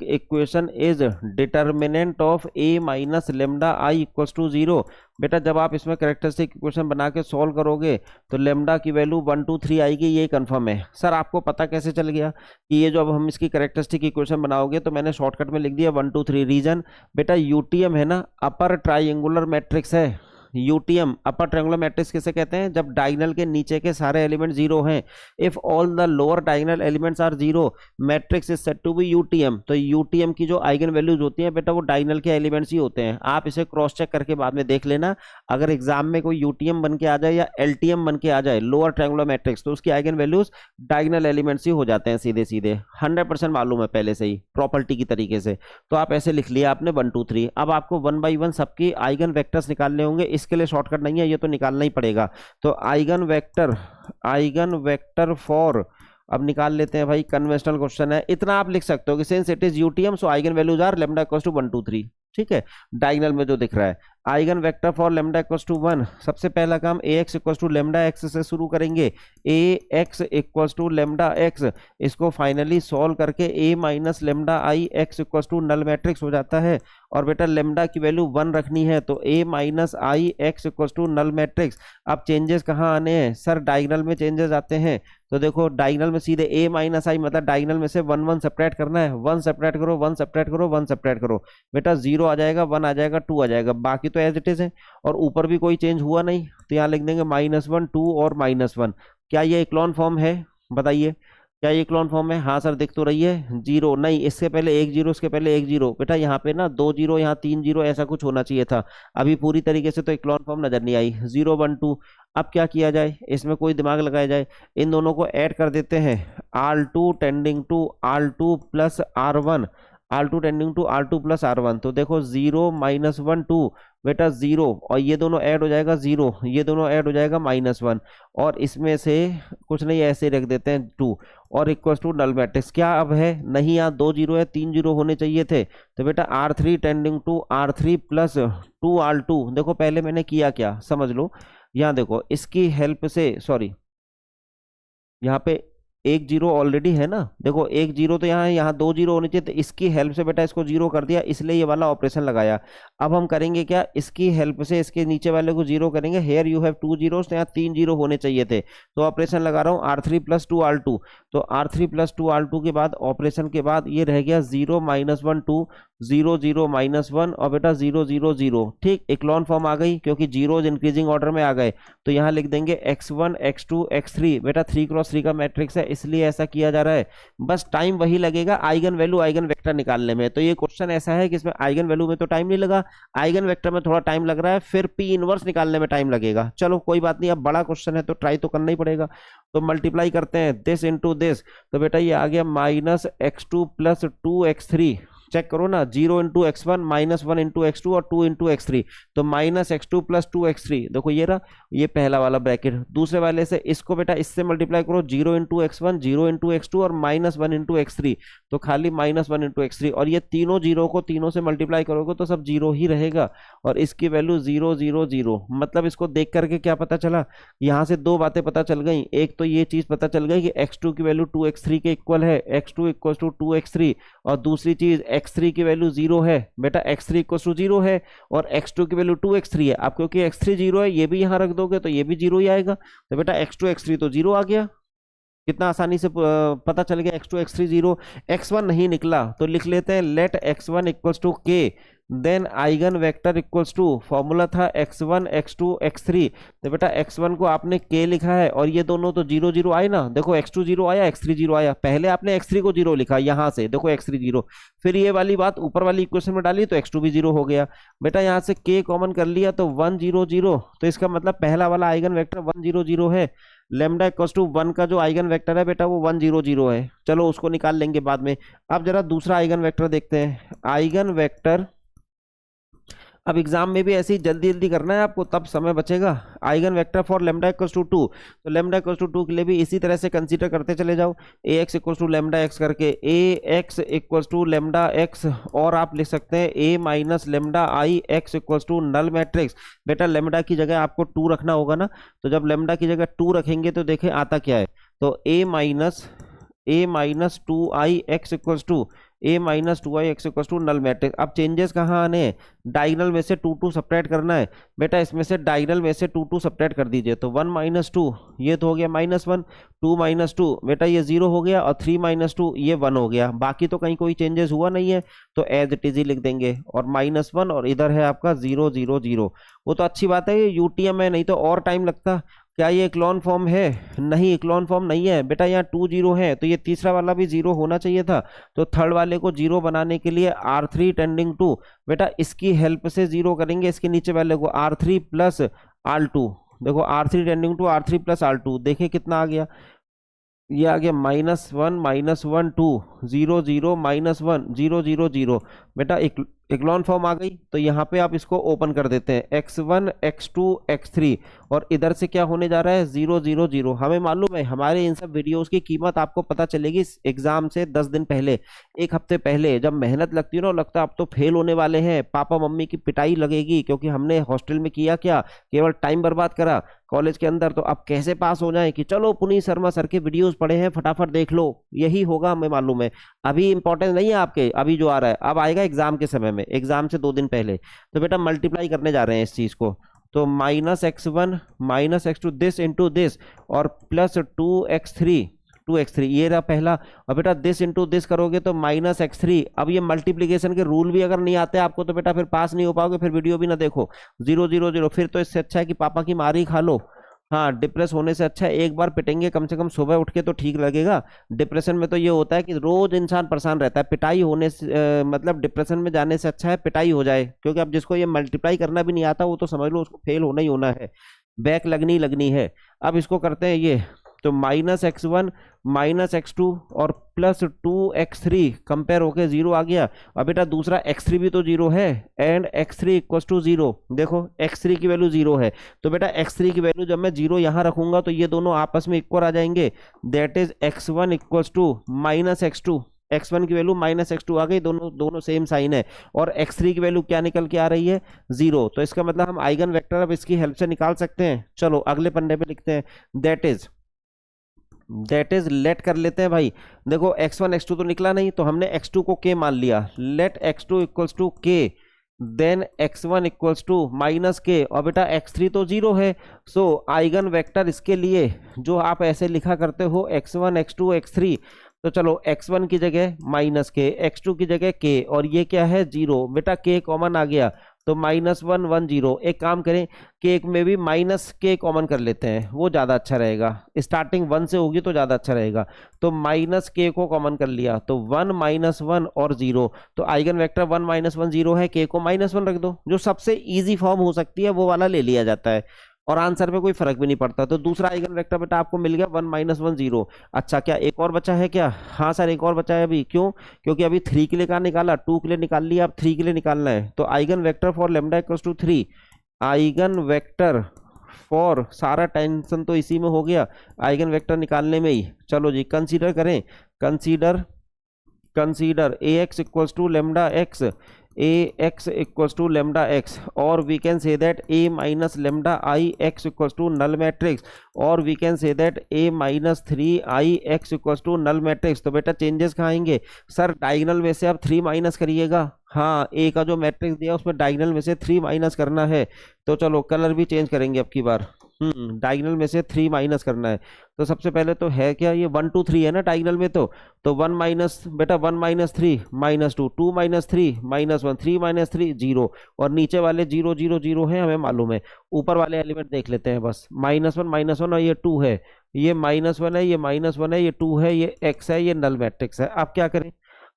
equation is determinant of A minus lambda I equals to 0। बेटा जब आप इसमें कैरेक्टरिस्टिक इक्वेशन बना के सॉल्व करोगे तो लेमडा की वैल्यू 1 2 3 आएगी, ये कंफर्म है। सर आपको पता कैसे चल गया कि ये जो अब हम इसकी कैरेक्टरिस्टिक इक्वेशन बनाओगे, तो मैंने शॉर्टकट में लिख दिया 1 2 3। रीजन बेटा यूटीएम है ना, अपर ट्राइंगुलर मैट्रिक्स है। यूटीएम अपर ट्रायंगुलर मैट्रिक्स किसे कहते हैं? जब डायगोनल के नीचे के सारे एलिमेंट जीरो हैं। If all the lower diagonal elements are zero, matrix is said to be UTM. तो यूटीएम की जो आइगन वैल्यूज होती हैं बेटा, वो डायगोनल के एलिमेंट्स ही होते हैं। आप इसे क्रॉस चेक करके बाद में देख लेना। अगर एग्जाम में कोई यूटीएम बन के आ जाए या एलटीएम बन के आ जाए, लोअर ट्रायंगुलर मैट्रिक्स, तो उसकी आइगन वैल्यूज डायगोनल एलिमेंट्स ही हो जाते हैं सीधे सीधे। 100% मालूम है पहले से ही प्रॉपर्टी की तरीके से। तो आप ऐसे लिख लिया आपने 1 2 3। अब आपको 1 बाई 1 सबकी आइगन वेक्टर्स निकालने होंगे। इसके लिए शॉर्टकट नहीं है, ये तो निकालना ही पड़ेगा। तो आइगन वेक्टर फॉर अब निकाल लेते हैं भाई, कन्वेंशनल क्वेश्चन है। इतना आप लिख सकते हो कि since it is UTM so eigen values are lambda equals to 1 2 3। ठीक है, डायगोनल में जो दिख रहा है eigen vector for lambda equals to 1, सबसे पहला काम A X equals to lambda X से शुरू करेंगे। A X equals to lambda X, इसको फाइनली सॉल्व करके A minus lambda I X equals to null matrix हो जाता है। और बेटा लैम्डा की वैल्यू 1 रखनी है तो A minus I X equals to null matrix. अब चेंजेस कहाँ आने हैं सर, डायगोनल में चेंजेस आते हैं। तो देखो डायगोनल में सीधे ए माइनस आई मतलब डायगोनल में से 1 1 सेपरेट करना है, 1 सेपरेट करो, 1 सेपरेट करो, 1 सेपरेट करो, बेटा 0 आ जाएगा, 1 आ जाएगा, 2 आ जाएगा, बाकी तो एज इट इज है। और ऊपर भी कोई चेंज हुआ नहीं तो यहाँ लिख देंगे -1 2 और -1। क्या ये इक्लॉन फॉर्म है, बताइए क्या ये इक्लॉन फॉर्म है? हाँ सर दिख तो रही है। 0 नहीं, इससे पहले 1 0, इसके पहले 1 0, बेटा यहाँ पे ना 2 0, यहाँ 3 0, ऐसा कुछ होना चाहिए था। अभी पूरी तरीके से तो इक्लॉन फॉर्म नजर नहीं आई। 0 1 2। अब क्या किया जाए, इसमें कोई दिमाग लगाया जाए, इन दोनों को ऐड कर देते हैं। R2 tending to R2 plus R1, R2 tending to R2 plus R1। तो देखो 0 -1 2, बेटा 0, और ये दोनों ऐड हो जाएगा 0, ये दोनों ऐड हो जाएगा -1, और इसमें से कुछ नहीं ऐसे रख देते हैं 2, और इक्वल्स टू नल मैट्रिक्स। क्या अब है, नहीं यहाँ 2 0 है, 3 0 होने चाहिए थे। तो बेटा R3 tending to R3 plus 2 R2। देखो पहले मैंने किया क्या समझ लो, यहाँ देखो इसकी हेल्प से, सॉरी यहाँ पे 1 0 ऑलरेडी है ना, देखो 1 0 तो यहाँ है, यहाँ 2 0 होने चाहिए, तो इसकी हेल्प से बेटा इसको 0 कर दिया, इसलिए ये वाला ऑपरेशन लगाया। अब हम करेंगे क्या, इसकी हेल्प से इसके नीचे वाले को 0 करेंगे। हेयर यू हैव 2 0s, तो यहाँ 3 0 होने चाहिए थे, तो ऑपरेशन लगा रहा हूँ R3 प्लस 2 R2। तो R3 प्लस 2 R2 के बाद ऑपरेशन के बाद ये रह गया 0 -1 2 0 0 -1 और बेटा 0 0 0। ठीक, इक्लॉन फॉर्म आ गई क्योंकि जीरोज इंक्रीजिंग ऑर्डर में आ गए। तो यहाँ लिख देंगे x1 x2 x3, बेटा 3 क्रॉस 3 का मैट्रिक्स है इसलिए ऐसा किया जा रहा है। बस टाइम वही लगेगा आइगन वैल्यू आइगन वेक्टर निकालने में। तो ये क्वेश्चन ऐसा है कि इसमें आइगन वैल्यू में तो टाइम नहीं लगा, आइगन वेक्टर में थोड़ा टाइम लग रहा है, फिर पी इनवर्स निकालने में टाइम लगेगा। चलो कोई बात नहीं, अब बड़ा क्वेश्चन है तो ट्राई तो करना ही पड़ेगा। तो मल्टीप्लाई करते हैं दिस इंटू दिस, तो बेटा ये आ गया -x2 प्लस 2x3। चेक करो ना, 0 इंटू x1 -1 इंटू x2 और 2 इंटू x3, तो -x2 प्लस 2x3। देखो ये रहा, ये पहला वाला ब्रैकेट। दूसरे वाले से इसको बेटा इससे मल्टीप्लाई करो, 0 इंटू x1 0 इंटू x2 और -1 इंटू x3, तो खाली -1 इंटू x3। और ये तीनों जीरो को तीनों से मल्टीप्लाई करोगे तो सब जीरो ही रहेगा, और इसकी वैल्यू 0 0 0। मतलब इसको देख करके क्या पता चला, यहाँ से दो बातें पता चल गई। एक तो ये चीज पता चल गई कि x2 की वैल्यू 2x3 के इक्वल है, x2 इक्वल टू 2x3। और दूसरी चीज x3 की वैल्यू 0 है, बेटा x3 इक्वल टू 0 है, और x2 की वैल्यू 2x3 है। अब क्योंकि x3 0 है, ये भी यहाँ रख दोगे तो ये भी 0 ही आएगा, तो बेटा x2 x3 तो 0 आ गया। कितना आसानी से पता चल गया, x2 x3 0। x1 नहीं निकला तो लिख लेते हैं let x1 equals to k, then eigen vector equals to, formula था x1 x2 x3। तो बेटा x1 को आपने k लिखा है, और ये दोनों तो 0 0 आए ना, देखो x2 0 आया x3 0 आया। पहले आपने x3 को 0 लिखा, यहाँ से देखो x3 0, फिर ये वाली बात ऊपर वाली इक्वेशन में डाली तो x2 भी 0 हो गया। बेटा यहाँ से k कॉमन कर लिया तो 1 0 0, तो इसका मतलब पहला वाला आइगन वेक्टर 1 0 0 है। लेमडा इक्वल्स टू 1 का जो आइगन वेक्टर है बेटा वो 1 0 0 है, चलो उसको निकाल लेंगे बाद में। अब जरा दूसरा आइगन वेक्टर देखते हैं। आइगन वेक्टर अब एग्जाम में भी ऐसे ही जल्दी जल्दी करना है आपको, तब समय बचेगा। Eigen vector for lambda equals to 2, तो लेमडा इक्वल्स टू 2 के लिए भी इसी तरह से कंसीडर करते चले जाओ। A X equals to lambda X करके, A X equals to lambda X, और आप लिख सकते हैं A minus lambda I X equals to null matrix. बेटा लेमडा की जगह आपको 2 रखना होगा ना, तो जब लेमडा की जगह 2 रखेंगे तो देखें आता क्या है, तो A minus 2i X equals to A minus 2i X equals to null matrix. अब चेंजेस कहाँ आने हैं, डायगोनल में से 2 2 सपरेट करना है। बेटा इसमें से डायगोनल में से 2 2 सपरेट कर दीजिए, तो 1 - 2 ये तो हो गया -1, 2 - 2 बेटा ये 0 हो गया, और 3 - 2 ये 1 हो गया। बाकी तो कहीं कोई चेंजेस हुआ नहीं है, तो एज इट इज ही लिख देंगे, और -1, और इधर है आपका 0 0 0। वो तो अच्छी बात है, ये यूटीएम है, नहीं तो और टाइम लगता। क्या ये इक्लॉन फॉर्म है, नहीं इक्लॉन फॉर्म नहीं है बेटा, यहाँ 2 0 है, तो ये तीसरा वाला भी 0 होना चाहिए था। तो थर्ड वाले को 0 बनाने के लिए R3 टेंडिंग टू, बेटा इसकी हेल्प से 0 करेंगे, इसके नीचे वाले को R3 प्लस R2। देखो R3 tending to R3 plus R2, देखें कितना आ गया, ये आ गया -1 -1 2 0 0 -1 0 0 0। बेटा इक्लॉन फॉर्म आ गई, तो यहाँ पे आप इसको ओपन कर देते हैं x1 x2 x3, और इधर से क्या होने जा रहा है 0 0 0। हमें मालूम है हमारे इन सब वीडियोस की कीमत आपको पता चलेगी एग्जाम से 10 दिन पहले, एक हफ्ते पहले, जब मेहनत लगती है ना, लगता है अब तो फेल होने वाले हैं, पापा मम्मी की पिटाई लगेगी, क्योंकि हमने हॉस्टल में किया क्या, केवल टाइम बर्बाद करा कॉलेज के अंदर, तो अब कैसे पास हो जाए कि चलो पुनीत शर्मा सर के वीडियोस पड़े हैं फटाफट देख लो, यही होगा हमें मालूम है। अभी इंपॉर्टेंस नहीं है आपके, अभी जो आ रहा है अब आएगा एग्जाम के समय में, एग्जाम से 2 दिन पहले। तो बेटा मल्टीप्लाई करने जा रहे हैं इस चीज को, तो -x1 -x2 this into this, और प्लस 2x3 ये रहा पहला। और बेटा दिस इंटू दिस करोगे तो -x3। अब ये मल्टीप्लीकेशन के रूल भी अगर नहीं आते आपको तो बेटा फिर पास नहीं हो पाओगे, फिर वीडियो भी ना देखो। 0 0 0, फिर तो इससे अच्छा है कि पापा की मार ही खा लो। हाँ, डिप्रेस होने से अच्छा है एक बार पिटेंगे कम से कम सुबह उठ के तो ठीक लगेगा। डिप्रेशन में तो ये होता है कि रोज इंसान परेशान रहता है, पिटाई होने से मतलब डिप्रेशन में जाने से अच्छा है पिटाई हो जाए, क्योंकि अब जिसको ये मल्टीप्लाई करना भी नहीं आता वो तो समझ लो उसको फेल होना ही होना है, बैक लगनी है। अब इसको करते हैं ये, तो -x1 -x2 और +2x3 कंपेयर होके 0 आ गया। अब बेटा दूसरा x3 भी तो 0 है, एंड x3 = 0। देखो x3 की वैल्यू 0 है, तो बेटा x3 की वैल्यू जब मैं 0 यहां रखूंगा तो ये दोनों आपस में इक्वल आ जाएंगे, that is x1 = -x2। x1 की वैल्यू -x2 आ गई, दोनों सेम साइन है, और x3 की वैल्यू क्या निकल के आ रही है 0। तो इसका मतलब हम आइगन वेक्टर अब इसकी हेल्प से निकाल सकते हैं। चलो अगले पन्ने पे लिखते हैं, दैट इज लेट कर लेते हैं भाई। देखो x1 x2 तो निकला नहीं, तो हमने x2 को k मान लिया, late x2 = k, then x1 = -k, और बेटा x3 तो 0 है, सो आइगन वेक्टर इसके लिए जो आप ऐसे लिखा करते हो x1 x2 x3, तो चलो x1 की जगह -k, x2 की जगह k, और ये क्या है 0, बेटा k कॉमन आ गया तो -1 1 0। एक काम करें, केक में भी -k कॉमन कर लेते हैं, वो ज़्यादा अच्छा रहेगा, स्टार्टिंग 1 से होगी तो ज़्यादा अच्छा रहेगा। तो -k को कॉमन कर लिया तो 1 -1 और 0, तो आइगन वेक्टर 1 -1 0 है, k को -1 रख दो, जो सबसे इजी फॉर्म हो सकती है वो वाला ले लिया जाता है, और आंसर पे कोई फर्क भी नहीं पड़ता। तो दूसरा आइगन वेक्टर बेटा आपको मिल गया 1 -1 0। अच्छा क्या एक और बचा है क्या? हाँ सर एक और बचा है अभी, क्यों? क्योंकि अभी 3 के लिए कहाँ निकाला, 2 के लिए निकाल लिया, अब 3 के लिए निकालना है। तो eigen vector for lambda = 3, eigen vector for, सारा टेंशन तो इसी में हो गया आइगन वेक्टर निकालने में ही। चलो जी कंसीडर करें, consider ax = λx, ax = λx, और we can say that a - λI x = null matrix, और we can say that a - 3I x = null matrix. तो बेटा चेंजेस कहाँ आएंगे सर? डायगोनल में से आप 3 माइनस करिएगा। हाँ, ए का जो मैट्रिक्स दिया उसमें डायगोनल में से 3 माइनस करना है। तो चलो कलर भी चेंज करेंगे अब की बार, डायगोनल में से 3 माइनस करना है। तो सबसे पहले तो है क्या, ये 1 2 3 है ना डायगोनल में, तो 1 माइनस, बेटा 1 - 3 -2, 2 - 3 -1, 3 - 3 0, और नीचे वाले 0 0 0 है हमें मालूम है। ऊपर वाले एलिमेंट देख लेते हैं बस, -1 और ये 2 है, ये -1 है, ये -1 है, ये 2 है, ये x है, ये नल मैट्रिक्स है। अब क्या करें,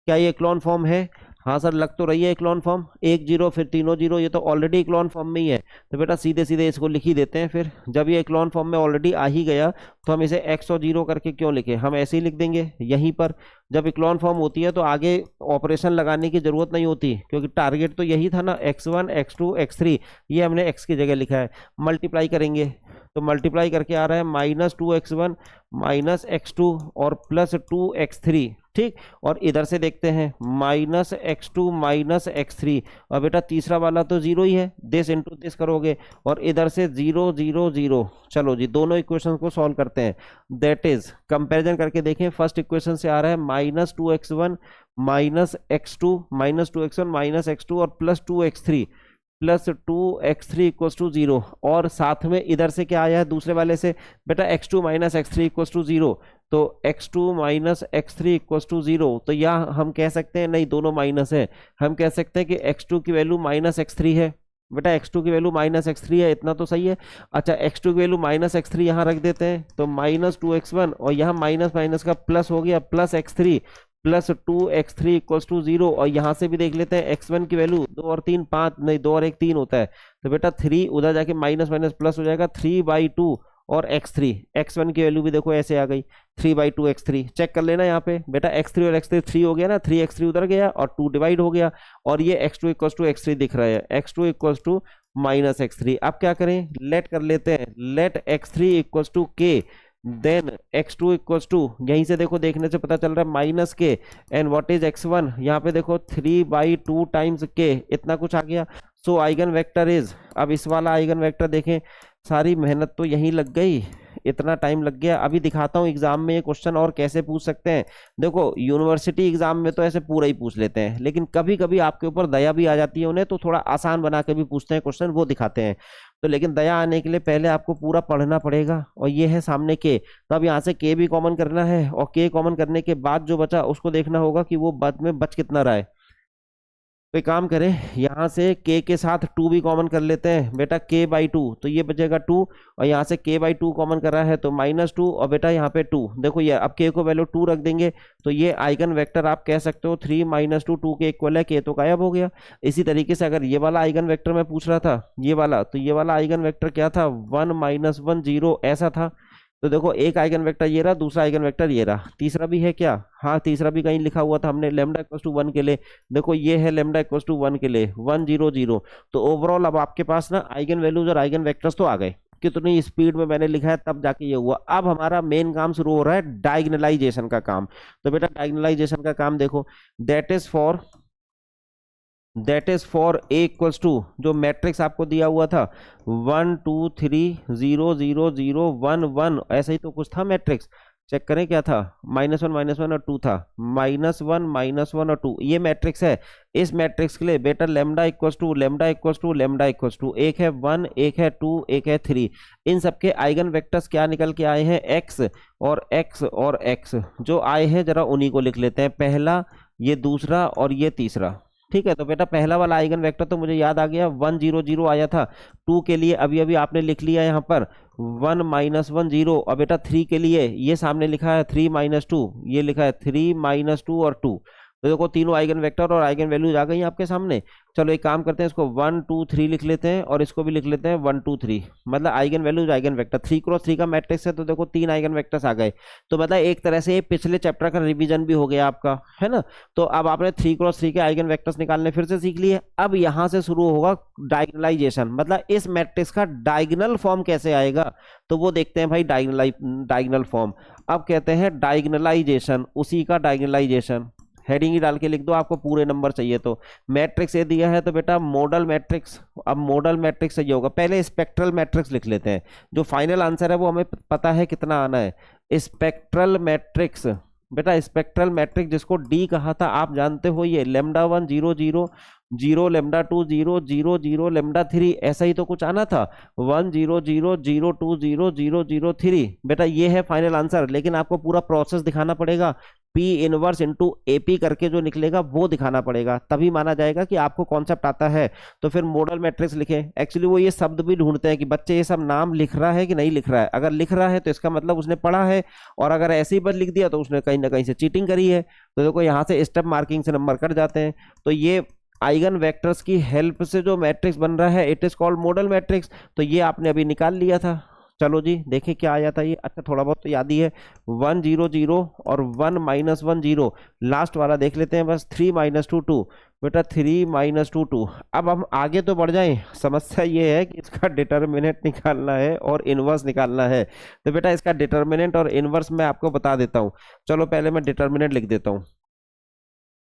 क्या ये इक्लॉन फॉर्म है? हाँ सर लग तो रही है इक्लॉन फॉर्म, 1 0 फिर तीनों 0, ये तो ऑलरेडी इक्लॉन फॉर्म में ही है। तो बेटा सीधे सीधे इसको लिख ही देते हैं फिर, जब ये इक्लॉन फॉर्म में ऑलरेडी आ ही गया तो हम इसे x और 0 करके क्यों लिखे, हम ऐसे ही लिख देंगे यहीं पर। जब इक्लॉन फॉर्म होती है तो आगे ऑपरेशन लगाने की जरूरत नहीं होती, क्योंकि टारगेट तो यही था ना, x1 x2 x3, ये हमने x की जगह लिखा है। मल्टीप्लाई करेंगे तो मल्टीप्लाई करके आ रहा है -2x1 -x2 और +2x3, ठीक। और इधर से देखते हैं -x2 -x3, और बेटा तीसरा वाला तो 0 ही है, दिस इंटू दिस करोगे, और इधर से 0 0 0। चलो जी दोनों इक्वेशन को सॉल्व करते हैं, दैट इज कंपैरिजन करके देखें। फर्स्ट इक्वेशन से आ रहा है -2x1 -x2 -2x1 और +2x3 +2x3 = 0, और साथ में इधर से क्या आया है दूसरे वाले से, बेटा x2 -x3 = 0, तो x2 -x3 = 0। तो यहाँ हम कह सकते हैं नहीं, दोनों माइनस है, हम कह सकते हैं कि x2 की वैल्यू -x3 है। बेटा x2 की वैल्यू -x3 है, इतना तो सही है। अच्छा x2 की वैल्यू -x3 यहाँ रख देते हैं, तो -2x1, और यहाँ माइनस माइनस का प्लस हो गया, +x3 +2x3 = 0, और यहाँ से भी देख लेते हैं x1 की वैल्यू 2 और 3 5, नहीं 2 और 1 3 होता है, तो बेटा 3 उधर जाके माइनस माइनस प्लस हो जाएगा 3/2, और x3, x1 की वैल्यू भी देखो ऐसे आ गई 3/2 x3। चेक कर लेना यहाँ पे बेटा, x3 और x3 3 हो गया ना, 3x3 उधर गया और 2 डिवाइड हो गया, और ये x2 इक्वल्स टू x3 दिख रहा है, x2 equals to minus x3। अब क्या करें, लेट कर लेते हैं, let x3 equals to k, then x2 equals to, यहीं से देखो देखने से पता चल रहा है माइनस के, एंड व्हाट इज x1, यहाँ पे देखो 3/2 टाइम्स k, इतना कुछ आ गया। सो आइगन वेक्टर इज, अब इस वाला आइगन वेक्टर देखें, सारी मेहनत तो यहीं लग गई, इतना टाइम लग गया। अभी दिखाता हूँ एग्जाम में ये क्वेश्चन और कैसे पूछ सकते हैं। देखो यूनिवर्सिटी एग्जाम में तो ऐसे पूरा ही पूछ लेते हैं, लेकिन कभी कभी आपके ऊपर दया भी आ जाती है उन्हें, तो थोड़ा आसान बना के भी पूछते हैं क्वेश्चन, वो दिखाते हैं। तो लेकिन दया आने के लिए पहले आपको पूरा पढ़ना पड़ेगा, और ये है सामने के, तो अब यहाँ से के भी कॉमन करना है, और के कॉमन करने के बाद जो बचा उसको देखना होगा कि वो बाद में बच कितना रहा है। तो एक काम करें, यहाँ से k के साथ 2 भी कॉमन कर लेते हैं बेटा, k/2, तो ये बचेगा 2, और यहाँ से k/2 कॉमन कर रहा है तो -2, और बेटा यहाँ पे 2, देखो ये अब k को वैल्यू 2 रख देंगे, तो ये आइगन वेक्टर आप कह सकते हो 3 - 2, 2 के इक्वल है, k तो गायब हो गया। इसी तरीके से अगर ये वाला आइगन वेक्टर मैं पूछ रहा था, ये वाला, तो ये वाला आइगन वेक्टर क्या था, 1 - 1 0 ऐसा था। तो देखो एक आइगन वेक्टर ये रहा, दूसरा आइगन वेक्टर ये रहा, तीसरा भी है क्या, हाँ तीसरा भी कहीं लिखा हुआ था हमने, लेमडा इक्वल्स टू 1 के लिए, देखो ये है लेमडा इक्वल्स टू 1 के लिए 1 0 0। तो ओवरऑल अब आपके पास ना आइगन वैल्यूज और आइगन वेक्टर्स तो आ गए, कितनी स्पीड में मैंने लिखा है तब जाके ये हुआ। अब हमारा मेन काम शुरू हो रहा है डायगनलाइजेशन का काम। तो बेटा डायगनलाइजेशन का काम देखो, that is for A equals to, जो मैट्रिक्स आपको दिया हुआ था 1 2 3 0 0 0 1 1, ऐसा ही तो कुछ था मैट्रिक्स, चेक करें क्या था, -1 और 2 था, -1 और 2, ये मैट्रिक्स है। इस मैट्रिक्स के लिए बेटा lambda equals to lambda equals to lambda equals to, एक है 1, एक है 2, एक है 3। इन सबके आइगन वेक्टर्स क्या निकल के आए हैं, x और x और x, जो आए हैं जरा उन्हीं को लिख लेते हैं, पहला, ये दूसरा और ये तीसरा। ठीक है, तो बेटा पहला वाला आइगन वेक्टर तो मुझे याद आ गया, 1 0 0 आया था। 2 के लिए अभी अभी आपने लिख लिया यहाँ पर 1 - 1 0, और बेटा 3 के लिए ये सामने लिखा है 3 - 2, ये लिखा है 3 - 2 और 2। तो देखो तीनों आइगन वेक्टर और आइगन वैल्यूज आ गई आपके सामने। चलो एक काम करते हैं, इसको 1 2 3 लिख लेते हैं, और इसको भी लिख लेते हैं 1 2 3, मतलब eigen values eigen vector, 3x3 का मैट्रिक्स है, तो देखो 3 आइगन वेक्टर्स आ गए। तो मतलब एक तरह से पिछले चैप्टर का रिवीजन भी हो गया आपका, है ना। तो अब आपने 3x3 के आइगन वेक्टर्स निकालने फिर से सीख लिए। अब यहां से शुरू होगा डायगनलाइजेशन, मतलब इस मैट्रिक्स का डायगनल फॉर्म कैसे आएगा, तो वो देखते हैं भाई डायगनल फॉर्म। अब कहते हैं डायगनलाइजेशन, उसी का डायगनलाइजेशन, हेडिंग ही डाल के लिख दो, आपको पूरे नंबर चाहिए तो। मैट्रिक्स ये दिया है तो बेटा मॉडल मैट्रिक्स, अब मॉडल मैट्रिक्स चाहिए होगा, पहले स्पेक्ट्रल मैट्रिक्स लिख लेते हैं, जो फाइनल आंसर है वो हमें पता है कितना आना है। स्पेक्ट्रल मैट्रिक्स, बेटा स्पेक्ट्रल मैट्रिक्स जिसको डी कहा था आप जानते हो, ये लेमडा 1 0 0 0 लेमडा 2 0 0 0 लेमडा 3, ऐसा ही तो कुछ आना था, 1 0 0 0 2 0 0 0 3। बेटा ये है फाइनल आंसर, लेकिन आपको पूरा प्रोसेस दिखाना पड़ेगा, P इनवर्स इंटू AP करके जो निकलेगा वो दिखाना पड़ेगा, तभी माना जाएगा कि आपको कॉन्सेप्ट आता है। तो फिर मॉडल मैट्रिक्स लिखें। एक्चुअली वो ये शब्द भी ढूंढते हैं कि बच्चे ये सब नाम लिख रहा है कि नहीं लिख रहा है, अगर लिख रहा है तो इसका मतलब उसने पढ़ा है, और अगर ऐसे ही बस लिख दिया तो उसने कहीं ना कहीं से चीटिंग करी है। तो देखो यहाँ से स्टेप मार्किंग से नंबर कट जाते हैं। तो ये आइगन वेक्टर्स की हेल्प से जो मैट्रिक्स बन रहा है it is called model matrix. तो ये आपने अभी निकाल लिया था। चलो जी देखें क्या आया था ये, अच्छा थोड़ा बहुत तो याद ही है, 1 0 0 और 1 - 1 0, लास्ट वाला देख लेते हैं बस, 3 - 2 2, बेटा 3 - 2 2। अब हम आगे तो बढ़ जाएं, समस्या ये है कि इसका डिटर्मिनेंट निकालना है और इनवर्स निकालना है। तो बेटा इसका डिटर्मिनेंट और इनवर्स मैं आपको बता देता हूँ। चलो पहले मैं डिटर्मिनेंट लिख देता हूँ।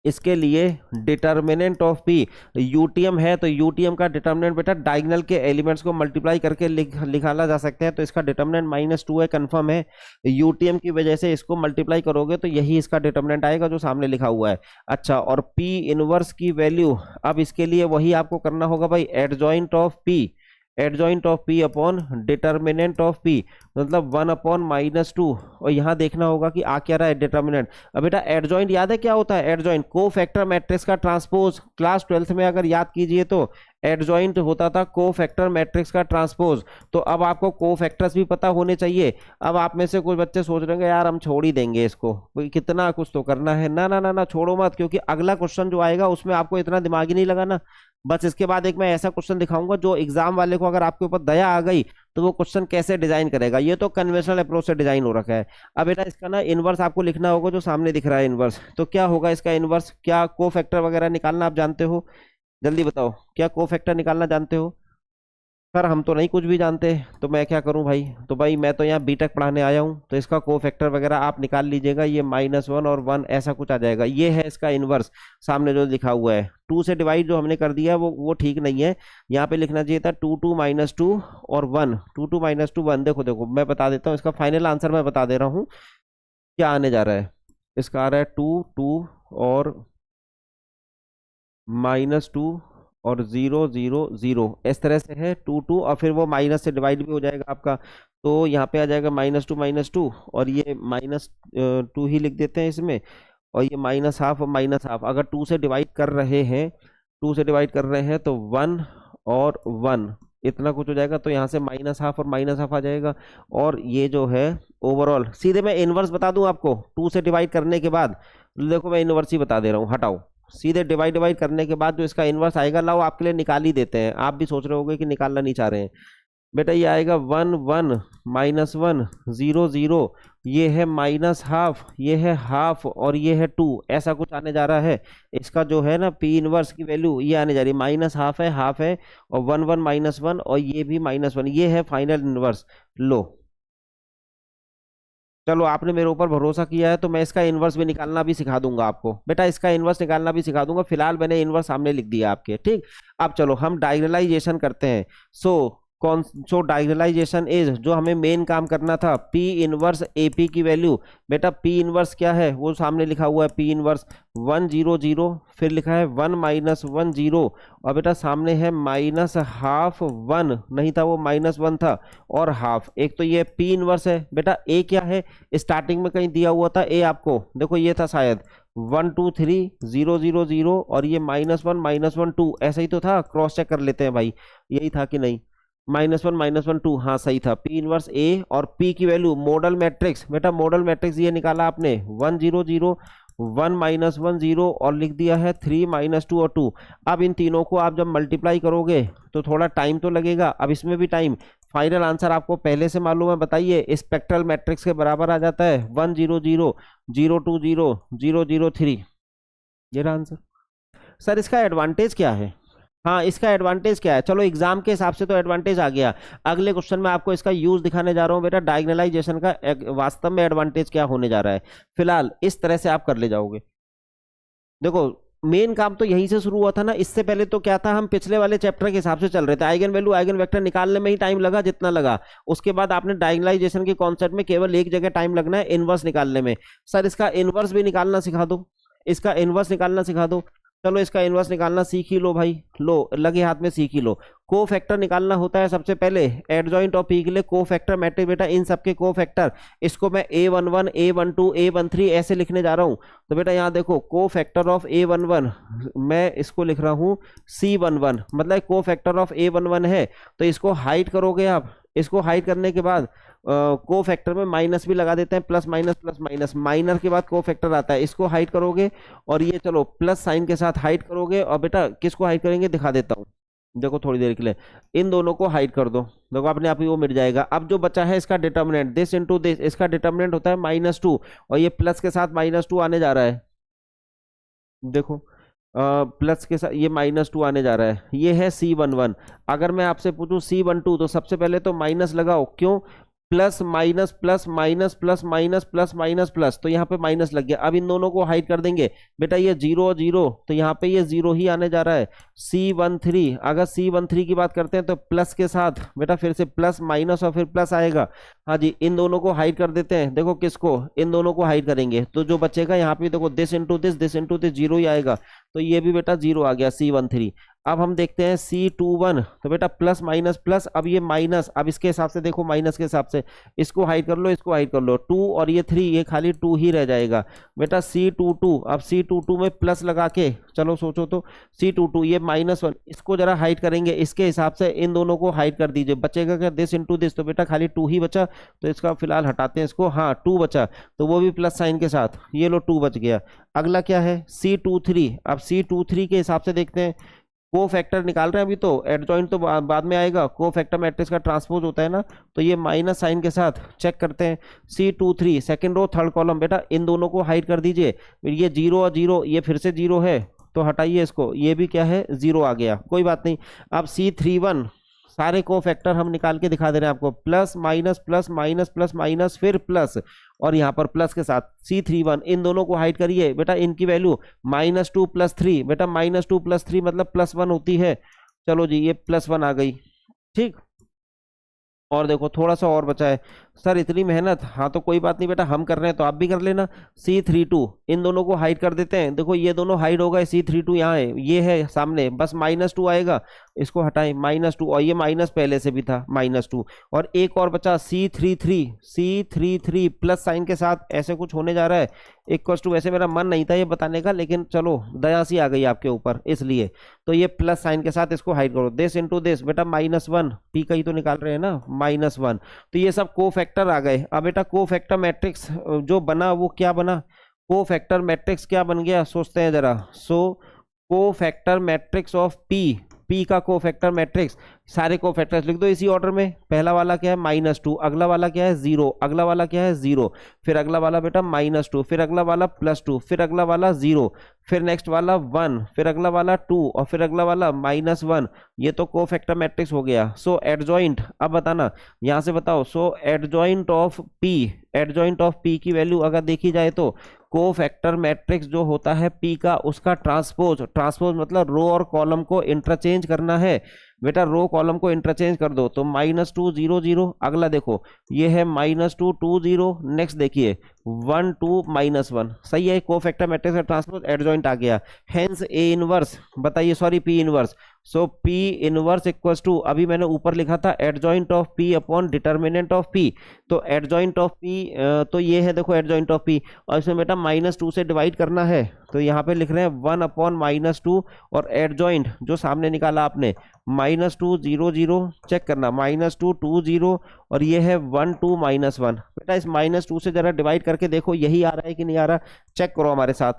इसके लिए डिटर्मिनेंट ऑफ पी, यूटीएम है तो यूटीएम का डिटर्मिनेंट बेटा डायगोनल के एलिमेंट्स को मल्टीप्लाई करके निकाला जा सकता है। तो इसका डिटर्मिनेंट -2 है, कंफर्म है। यूटीएम की वजह से इसको मल्टीप्लाई करोगे तो यही इसका डिटर्मिनेंट आएगा जो सामने लिखा हुआ है। अच्छा, और पी इनवर्स की वैल्यू, अब इसके लिए वही आपको करना होगा भाई, adjoint of P, adjoint of P upon determinant of P, मतलब 1 अपॉन -2। और यहाँ देखना होगा कि आ क्या रहा है डिटर्मिनेंट। अब बेटा एडजॉइंट याद है क्या होता है, एडजॉइंट को फैक्टर मैट्रिक्स का ट्रांसपोज, क्लास 12th में अगर याद कीजिए तो एडजॉइंट होता था को फैक्टर मैट्रिक्स का ट्रांसपोज। तो अब आपको को फैक्टर्स भी पता होने चाहिए। अब आप में से कुछ बच्चे सोच रहे हैं यार हम छोड़ ही देंगे इसको, कितना कुछ तो करना है, ना ना ना ना छोड़ो मत, क्योंकि अगला क्वेश्चन जो आएगा उसमें आपको इतना दिमाग ही नहीं लगाना। बस इसके बाद एक मैं ऐसा क्वेश्चन दिखाऊंगा जो एग्जाम वाले को, अगर आपके ऊपर दया आ गई तो वो क्वेश्चन कैसे डिजाइन करेगा। ये तो कन्वेंशनल अप्रोच से डिजाइन हो रखा है। अब बेटा इसका ना इनवर्स आपको लिखना होगा, जो सामने दिख रहा है इनवर्स। तो क्या होगा इसका इनवर्स, क्या को फैक्टर वगैरह निकालना आप जानते हो? जल्दी बताओ, क्या को फैक्टर निकालना जानते हो? सर हम तो नहीं कुछ भी जानते, तो मैं क्या करूं भाई? तो भाई मैं तो यहाँ बीटेक पढ़ाने आया हूँ, तो इसका को फैक्टर वगैरह आप निकाल लीजिएगा। ये -1 और 1 ऐसा कुछ आ जाएगा। ये है इसका इनवर्स, सामने जो लिखा हुआ है। 2 से डिवाइड जो हमने कर दिया है वो ठीक नहीं है। यहाँ पे लिखना चाहिए था 2 2 -2 और 1, 2 2 -2 1। देखो देखो मैं बता देता हूँ, इसका फाइनल आंसर मैं बता दे रहा हूँ क्या आने जा रहा है। इसका आ रहा है 2 2 और -2 और 0 0 0, इस तरह से है 2 2, और फिर वो माइनस से डिवाइड भी हो जाएगा आपका। तो यहाँ पे आ जाएगा -2 और ये -2 ही लिख देते हैं इसमें, और ये -½ और -½ अगर 2 से डिवाइड कर रहे हैं, 2 से डिवाइड कर रहे हैं तो 1 और 1 इतना कुछ हो जाएगा। तो यहाँ से -½ और -½ आ जाएगा। और ये जो है ओवरऑल, सीधे मैं इनवर्स बता दूं आपको 2 से डिवाइड करने के बाद। देखो मैं इनवर्स ही बता दे रहा हूँ, हटाओ। सीधे डिवाइड डिवाइड करने के बाद जो इसका इनवर्स आएगा, लाओ आपके लिए निकाल ही देते हैं। आप भी सोच रहे होगे कि निकालना नहीं चाह रहे हैं। बेटा ये आएगा 1 1 -1 0 0, ये है -½ ये है ½ और ये है 2, ऐसा कुछ आने जा रहा है। इसका जो है ना पी इनवर्स की वैल्यू ये आने जा रही है, -½ है, ½ है, और 1 1 -1, और ये भी -1। ये है फाइनल इनवर्स। लो चलो, आपने मेरे ऊपर भरोसा किया है तो मैं इसका इनवर्स भी निकालना भी सिखा दूंगा आपको। बेटा इसका इनवर्स निकालना भी सिखा दूंगा। फिलहाल मैंने इनवर्स सामने लिख दिया आपके, ठीक। अब चलो हम डायगोनलाइजेशन करते हैं। सो डायगोनलाइजेशन इज, जो हमें मेन काम करना था, P इनवर्स AP की वैल्यू। बेटा P इनवर्स क्या है, वो सामने लिखा हुआ है P इनवर्स 1 0 0, फिर लिखा है 1 -1 0, और बेटा सामने है -½ 1, नहीं था वो -1 था, और ½ एक। तो ये P इनवर्स है। बेटा A क्या है, स्टार्टिंग में कहीं दिया हुआ था A आपको, देखो ये था शायद 1 2 3 0 0 0, और ये -1 -1 2, ऐसा ही तो था। क्रॉस चेक कर लेते हैं भाई, यही था कि नहीं। -1 -1 2, हाँ सही था। P इनवर्स A और P की वैल्यू मॉडल मैट्रिक्स। बेटा मॉडल मैट्रिक्स ये निकाला आपने 1 0 0 1 -1 0, और लिख दिया है 3 -2 और 2। अब इन तीनों को आप जब मल्टीप्लाई करोगे तो थोड़ा टाइम तो लगेगा। अब इसमें भी टाइम। फाइनल आंसर आपको पहले से मालूम है, बताइए। स्पेक्ट्रल मैट्रिक्स के बराबर आ जाता है 1 0 0 0 2 0 0 0 3। ये रहा आंसर। सर इसका एडवांटेज क्या है? हाँ इसका एडवांटेज क्या है, चलो एग्जाम के हिसाब से तो एडवांटेज आ गया। अगले क्वेश्चन में आपको इसका यूज दिखाने जा रहा हूँ बेटा, डायगोनलाइजेशन का वास्तव में एडवांटेज क्या होने जा रहा है। फिलहाल इस तरह से आप कर ले जाओगे। देखो मेन काम तो यहीं से शुरू हुआ था ना। इससे पहले तो क्या था, हम पिछले वाले चैप्टर के हिसाब से चल रहे थे। आइगन वैल्यू आइगन वेक्टर निकालने में ही टाइम लगा जितना लगा। उसके बाद आपने डायगोनलाइजेशन के कॉन्सेप्ट में केवल एक जगह टाइम लगना है, इनवर्स निकालने में। सर इसका इनवर्स भी निकालना सिखा दो, इसका इनवर्स निकालना सिखा दो। चलो इसका इनवर्स निकालना सीख ही लो भाई, लो लगे हाथ में सीख ही लो। को फैक्टर निकालना होता है सबसे पहले एडजॉइंट और पी के लिए को फैक्टर मैट्रिक्स। बेटा इन सबके को फैक्टर, इसको मैं A11 A12 A13 ऐसे लिखने जा रहा हूं। तो बेटा यहाँ देखो को फैक्टर ऑफ A11, मैं इसको लिख रहा हूं C11, मतलब को फैक्टर ऑफ A11 है। तो इसको हाइड करोगे आप, इसको हाइड करने के बाद को फैक्टर में माइनस भी लगा देते हैं, प्लस माइनस, माइनर के बाद को फैक्टर आता है, इसको हाइड करोगे। और ये चलो प्लस साइन के साथ हाइड करोगे। और बेटा किसको हाइड करेंगे दिखा देता हूँ, देखो थोड़ी देर के लिए इन दोनों को हाइड कर दो। देखो अपने आप ही वो मिट जाएगा। अब जो बचा है इसका डिटर्मिनेंट, दिस इनटू दिस, इसका डिटर्मिनेंट होता है -2, और ये प्लस के साथ -2 आने जा रहा है। देखो प्लस के साथ ये -2 आने जा रहा है। ये है C11। अगर मैं आपसे पूछूं C12, तो सबसे पहले तो माइनस लगाओ, क्यों? Plus minus plus minus plus minus plus minus plus, तो यहाँ पे माइनस लग गया। अब इन दोनों को हाइड कर देंगे। बेटा ये 0 0, तो यहाँ पे ये 0 ही आने जा रहा है। C13, अगर C13 की बात करते हैं तो प्लस के साथ बेटा फिर से प्लस माइनस और फिर प्लस आएगा। हाँ जी, इन दोनों को हाइड कर देते हैं। देखो किसको, इन दोनों को हाइड करेंगे तो जो बचेगा यहाँ पे देखो दिस इंटू दिस 0 ही आएगा। तो ये भी बेटा 0 आ गया C13। अब हम देखते हैं C21, तो बेटा प्लस माइनस प्लस, अब ये माइनस, अब इसके हिसाब से देखो माइनस के हिसाब से इसको हाइड कर लो, इसको हाइड कर लो। 2 और ये 3, ये खाली 2 ही रह जाएगा। बेटा C22, अब C22 में प्लस लगा के चलो सोचो तो C22 ये -1, इसको जरा हाइड करेंगे। इसके हिसाब से इन दोनों को हाइड कर दीजिए। बचेगा क्या, दिस इंटू दिस, तो बेटा खाली 2 ही बचा। तो इसका फिलहाल हटाते हैं इसको, हाँ 2 बचा, तो वो भी प्लस साइन के साथ, ये लो 2 बच गया। अगला क्या है C23, अब C23 के हिसाब से देखते हैं। को फैक्टर निकाल रहे हैं अभी, तो एडजॉइंट तो बाद में आएगा। को फैक्टर मैट्रिक्स का ट्रांसपोज होता है ना, तो ये माइनस साइन के साथ चेक करते हैं। C23 second row third column, बेटा इन दोनों को हाइड कर दीजिए। फिर ये जीरो और जीरो, ये फिर से जीरो है तो हटाइए इसको, ये भी क्या है जीरो आ गया, कोई बात नहीं। अब C31 सारे को फैक्टर हम निकाल के दिखा दे रहे हैं आपको, plus minus plus minus plus minus फिर प्लस, और यहाँ पर प्लस के साथ C31 इन दोनों को हाइड करिए बेटा, इनकी वैल्यू -2 + 3, बेटा -2 + 3 मतलब +1 होती है। चलो जी ये +1 आ गई, ठीक। और देखो थोड़ा सा और बचा है, सर इतनी मेहनत, हाँ तो कोई बात नहीं बेटा, हम कर रहे हैं तो आप भी कर लेना। C32 इन दोनों को हाइड कर देते हैं, देखो ये दोनों हाइड हो गए, C32 यहाँ है, ये है सामने, बस -2 आएगा, इसको हटाएं -2, और ये माइनस पहले से भी था -2। और एक और बचा C33 प्लस साइन के साथ ऐसे कुछ होने जा रहा है, इक्वल्स टू, वैसे मेरा मन नहीं था ये बताने का, लेकिन चलो दया सी आ गई आपके ऊपर इसलिए, तो ये प्लस साइन के साथ इसको हाइड करो। दिस इंटू दिस, बेटा -1, पी का ही तो निकाल रहे हैं ना, -1, तो ये सब को फैक्टर आ गए। अब बेटा को फैक्टर मैट्रिक्स जो बना वो क्या बना, को फैक्टर मैट्रिक्स क्या बन गया, सोचते हैं जरा। सो को फैक्टर मैट्रिक्स ऑफ पी का को फैक्टर मैट्रिक्स, सारे को फैक्टर्स लिख दो इसी ऑर्डर में। पहला वाला क्या है -2, अगला वाला क्या है 0, अगला वाला क्या है 0, फिर अगला वाला बेटा -2, फिर अगला वाला +2, फिर अगला वाला 0, फिर नेक्स्ट वाला 1, फिर अगला वाला 2, और फिर अगला वाला -1। ये तो को फैक्टर मैट्रिक्स हो गया। सो एडजॉइंट, अब बताना यहां से बताओ, सो एडजॉइंट ऑफ पी की वैल्यू अगर देखी जाए तो को फैक्टर मैट्रिक्स जो होता है पी का, उसका ट्रांसपोज मतलब रो और कॉलम को इंटरचेंज करना है बेटा, रो कॉलम को इंटरचेंज कर दो, तो -2 0 0, अगला देखो ये है -2 2 0, नेक्स्ट देखिए 1 2 -1, सही है। को फैक्टर मैट्रिक्स का ट्रांसपोज एडजॉइंट आ गया, हेंस ए इनवर्स, बताइए sorry P inverse. So P inverse equals to, अभी मैंने ऊपर लिखा था adjoint of P upon determinant of P, तो एडजॉइंट ऑफ पी तो ये है देखो एडजॉइंट ऑफ पी, और इसमें बेटा -2 से डिवाइड करना है, तो यहाँ पे लिख रहे हैं 1 अपॉन -2, और एडजॉइंट जो सामने निकाला आपने -2 0 0, चेक करना -2 2 0, और ये है 1 2 -1। बेटा इस -2 से जरा डिवाइड करके देखो यही आ रहा है कि नहीं आ रहा, चेक करो हमारे साथ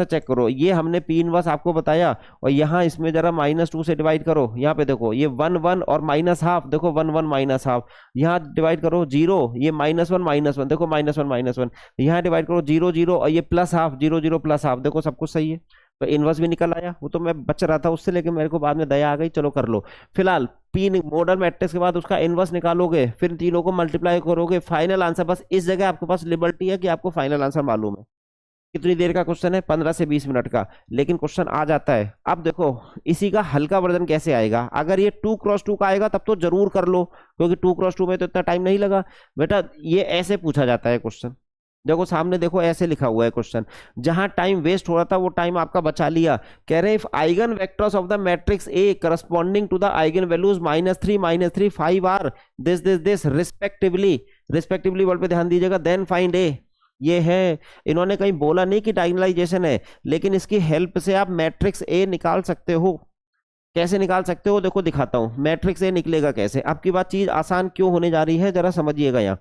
चेक करो। ये हमने पी इनवर्स आपको बताया, और यहाँ इसमें जरा -2 से डिवाइड करो, यहाँ पे देखो ये 1 1 और -½ देखो 1 1 -½ यहाँ डिवाइड करो 0, ये -1 -1 देखो -1 -1, यहाँ डिवाइड करो 0 0, और ये +½ 0 0 +½ देखो सब कुछ सही है, तो इनवर्स भी निकल आया। वो तो मैं बच रहा था उससे, लेकिन मेरे को बाद में दया आ गई, चलो कर लो। फिलहाल पी मॉडल मैट्रिक्स के बाद उसका इनवर्स निकालोगे, फिर तीनों को मल्टीप्लाई करोगे, फाइनल आंसर, बस इस जगह आपके पास लिबर्टी है कि आपको फाइनल आंसर मालूम है। कितनी देर का क्वेश्चन है, 15 से 20 मिनट का, लेकिन क्वेश्चन आ जाता है। अब देखो इसी का हल्का वर्जन कैसे आएगा, अगर ये 2x2 का आएगा तब तो जरूर कर लो, क्योंकि 2x2 में तो इतना टाइम नहीं लगा। बेटा ये ऐसे पूछा जाता है क्वेश्चन, देखो सामने देखो ऐसे लिखा हुआ है क्वेश्चन, जहां टाइम वेस्ट हो रहा था वो टाइम आपका बचा लिया। कह रहे if eigen vectors of the matrix A corresponding to the eigen values -3 -3 5 are this respectively word पे ध्यान दीजिएगा, देन फाइंड ए। ये है, इन्होंने कहीं बोला नहीं कि डायगोनलाइजेशन है, लेकिन इसकी हेल्प से आप मैट्रिक्स ए निकाल सकते हो। कैसे निकाल सकते हो, देखो दिखाता हूं मैट्रिक्स ए निकलेगा कैसे। आपकी बात चीज आसान क्यों होने जा रही है, जरा समझिएगा। यहाँ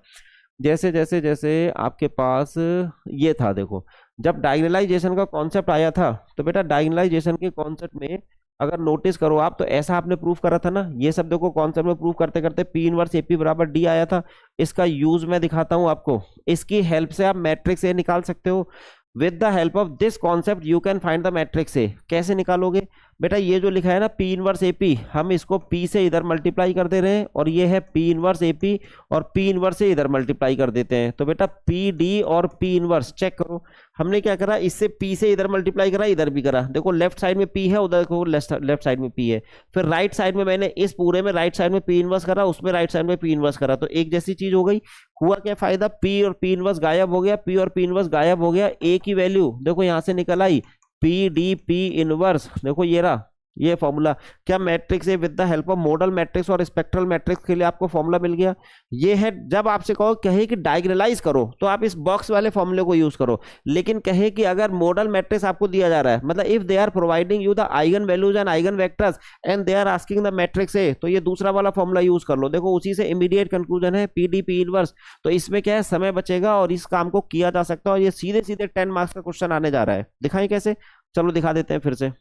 जैसे जैसे जैसे आपके पास ये था, देखो जब डायगोनलाइजेशन का कॉन्सेप्ट आया था, तो बेटा डायगोनलाइजेशन के कॉन्सेप्ट में अगर नोटिस करो आप, तो ऐसा आपने प्रूफ करा था ना, ये सब देखो कॉन्सेप्ट में प्रूफ करते करते पी इनवर्स एपी बराबर डी आया था। इसका यूज मैं दिखाता हूं आपको, इसकी हेल्प से आप मैट्रिक्स ए निकाल सकते हो। With the help of this concept you can find the matrix ए। कैसे निकालोगे बेटा, ये जो लिखा है ना पी इनवर्स एपी, हम इसको पी से इधर मल्टीप्लाई कर दे रहे हैं, और ये है पी इनवर्स एपी, और पी इनवर्स से इधर मल्टीप्लाई कर देते हैं, तो बेटा पी डी और पी इनवर्स चेक करो। हमने क्या करा, इससे पी से इधर मल्टीप्लाई करा, इधर भी करा, देखो लेफ्ट साइड में पी है, उधर देखो लेफ्ट साइड में पी है। फिर राइट साइड में मैंने इस पूरे में राइट साइड में पी इनवर्स करा, उसमें राइट साइड में पी इनवर्स करा, तो एक जैसी चीज हो गई। हुआ क्या फायदा, पी और पी इनवर्स गायब हो गया, पी और पी इनवर्स गायब हो गया, ए की वैल्यू देखो यहां से निकल I P D P inverse, देखो ये रहा ये फॉर्मूला। क्या मैट्रिक्स है with the help of model matrix और स्पेक्ट्रल मैट्रिक्स के लिए आपको फॉर्मूला मिल गया। ये है, जब आपसे कहो कहे कि डायगोनलाइज करो तो आप इस बॉक्स वाले फॉर्मूले को यूज करो, लेकिन कहे कि अगर मॉडल मैट्रिक्स आपको दिया जा रहा है, मतलब if they are providing you the eigen values and eigen vectors and they are asking the matrix A, तो ये दूसरा वाला फॉर्मूला यूज कर लो। देखो उसी से इमीडिएट कंक्लूजन है पी डी पी इनवर्स, तो इसमें क्या है समय बचेगा और इस काम को किया जा सकता है, और ये सीधे सीधे 10 मार्क्स का क्वेश्चन आने जा रहा है। दिखाएं कैसे, चलो दिखा देते हैं फिर से।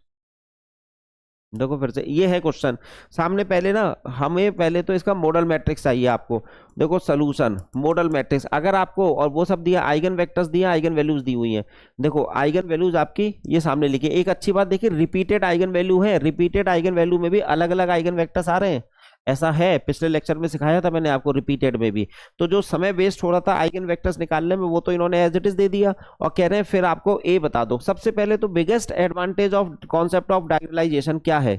देखो फिर से ये है क्वेश्चन सामने। पहले ना हमें पहले तो इसका मॉडल मैट्रिक्स चाहिए आपको। देखो सोल्यूशन मॉडल मैट्रिक्स, अगर आपको और वो सब दिया, आइगन वेक्टर्स दिया, आइगन वैल्यूज दी हुई हैं। देखो आइगन वैल्यूज आपकी ये सामने लिखी। एक अच्छी बात देखिए, रिपीटेड आइगन वैल्यू है, रिपीटेड आइगन वैल्यू में भी अलग अलग आइगन वेक्टर्स आ रहे हैं। ऐसा है, पिछले लेक्चर में सिखाया था मैंने आपको रिपीटेड में भी। तो जो समय वेस्ट हो रहा था आइगन वेक्टर्स निकालने में, वो तो इन्होंने एज इट इज दे दिया। और कह रहे हैं फिर आपको ए बता दो। सबसे पहले तो biggest advantage of concept of diagonalization क्या है,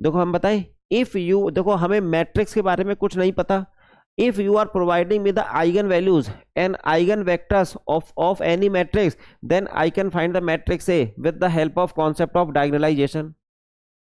देखो हम बताएं। इफ यू, देखो हमें मैट्रिक्स के बारे में कुछ नहीं पता। If you are providing with the eigen values and eigen vectors of any matrix, then I can find the matrix A with the help of concept of diagonalization.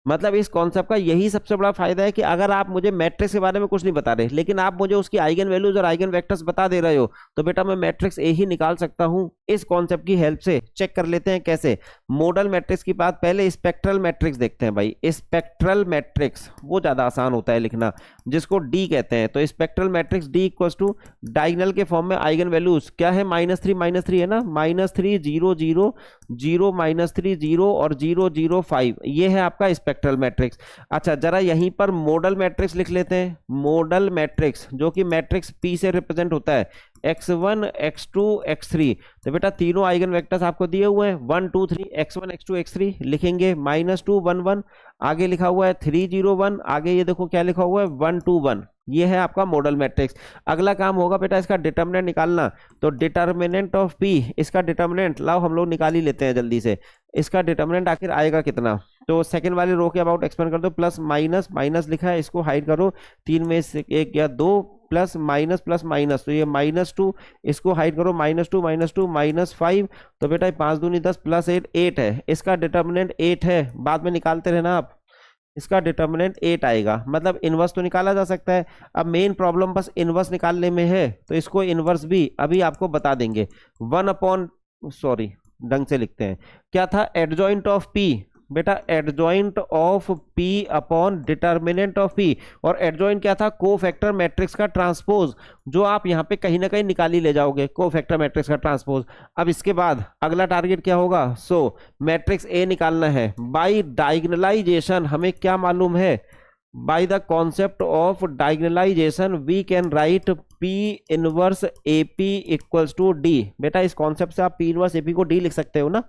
मतलब इस कॉन्सेप्ट का यही सबसे बड़ा फायदा है कि अगर आप मुझे मैट्रिक्स के बारे में कुछ नहीं बता रहे, लेकिन आप मुझे उसकी आइगन वैल्यूज और आइगन वेक्टर्स बता दे रहे हो, तो बेटा मैं मैट्रिक्स ए ही निकाल सकता हूं इस कॉन्सेप्ट की हेल्प से। चेक कर लेते हैं कैसे। मॉडल मैट्रिक्स की बात, पहले स्पेक्ट्रल मैट्रिक्स देखते हैं भाई। स्पेक्ट्रल मैट्रिक्स वो ज्यादा आसान होता है लिखना, जिसको डी कहते हैं। तो spectral matrix D equal to diagonal के फॉर्म में आइगन वैल्यूज क्या है, -3 है ना, -3 0 0 0 -3 0 और 0 0 5, ये है आपका स्पेक्ट्रल मैट्रिक्स। अच्छा जरा यहीं पर मॉडल मैट्रिक्स लिख लेते हैं। मॉडल मैट्रिक्स जो कि मैट्रिक्स पी से रिप्रेजेंट होता है, x1 x2 x3। तो बेटा तीनों आइगन वेक्टर्स आपको दिए हुए हैं 1 2 3, x1 x2 x3 लिखेंगे। -2 1 1, आगे लिखा हुआ है 3 0 1, आगे ये देखो क्या लिखा हुआ है 1 2 1। ये है आपका मॉडल मैट्रिक्स। अगला काम होगा बेटा इसका डिटर्मिनेंट निकालना। तो डिटर्मिनेंट ऑफ पी, इसका डिटर्मिनेंट लाओ हम लोग निकाल ही लेते हैं जल्दी से। इसका डिटर्मिनेंट आखिर आएगा कितना, तो सेकंड वाले रो के अबाउट एक्सपेंड कर दो। प्लस माइनस, माइनस लिखा है इसको हाइड करो, 3 में से 1 या 2, प्लस माइनस प्लस माइनस, तो ये -2, इसको हाइड करो, -2 -2 -5। तो बेटा 5 दूनी 10 प्लस 8 8 है। इसका डिटर्मिनेंट 8 है, बाद में निकालते रहना आप। इसका डिटर्मिनेंट 8 आएगा, मतलब इनवर्स तो निकाला जा सकता है। अब मेन प्रॉब्लम बस इनवर्स निकालने में है, तो इसको इनवर्स भी अभी आपको बता देंगे। 1 अपॉन, सॉरी ढंग से लिखते हैं, क्या था, एडजॉइंट ऑफ पी। बेटा adjoint of P upon determinant of P. और एडजॉइंट क्या था, कोफैक्टर मैट्रिक्स का ट्रांसपोज, जो आप यहाँ पे कहीं ना कहीं निकाल ही ले जाओगे, कोफैक्टर मैट्रिक्स का ट्रांसपोज। अब इसके बाद अगला टारगेट क्या होगा, मैट्रिक्स ए निकालना है बाय डायगोनलाइजेशन। हमें क्या मालूम है, by the concept of diagonalization we can write P inverse AP equals to D। बेटा इस कॉन्सेप्ट से आप P इनवर्स AP को D लिख सकते हो ना।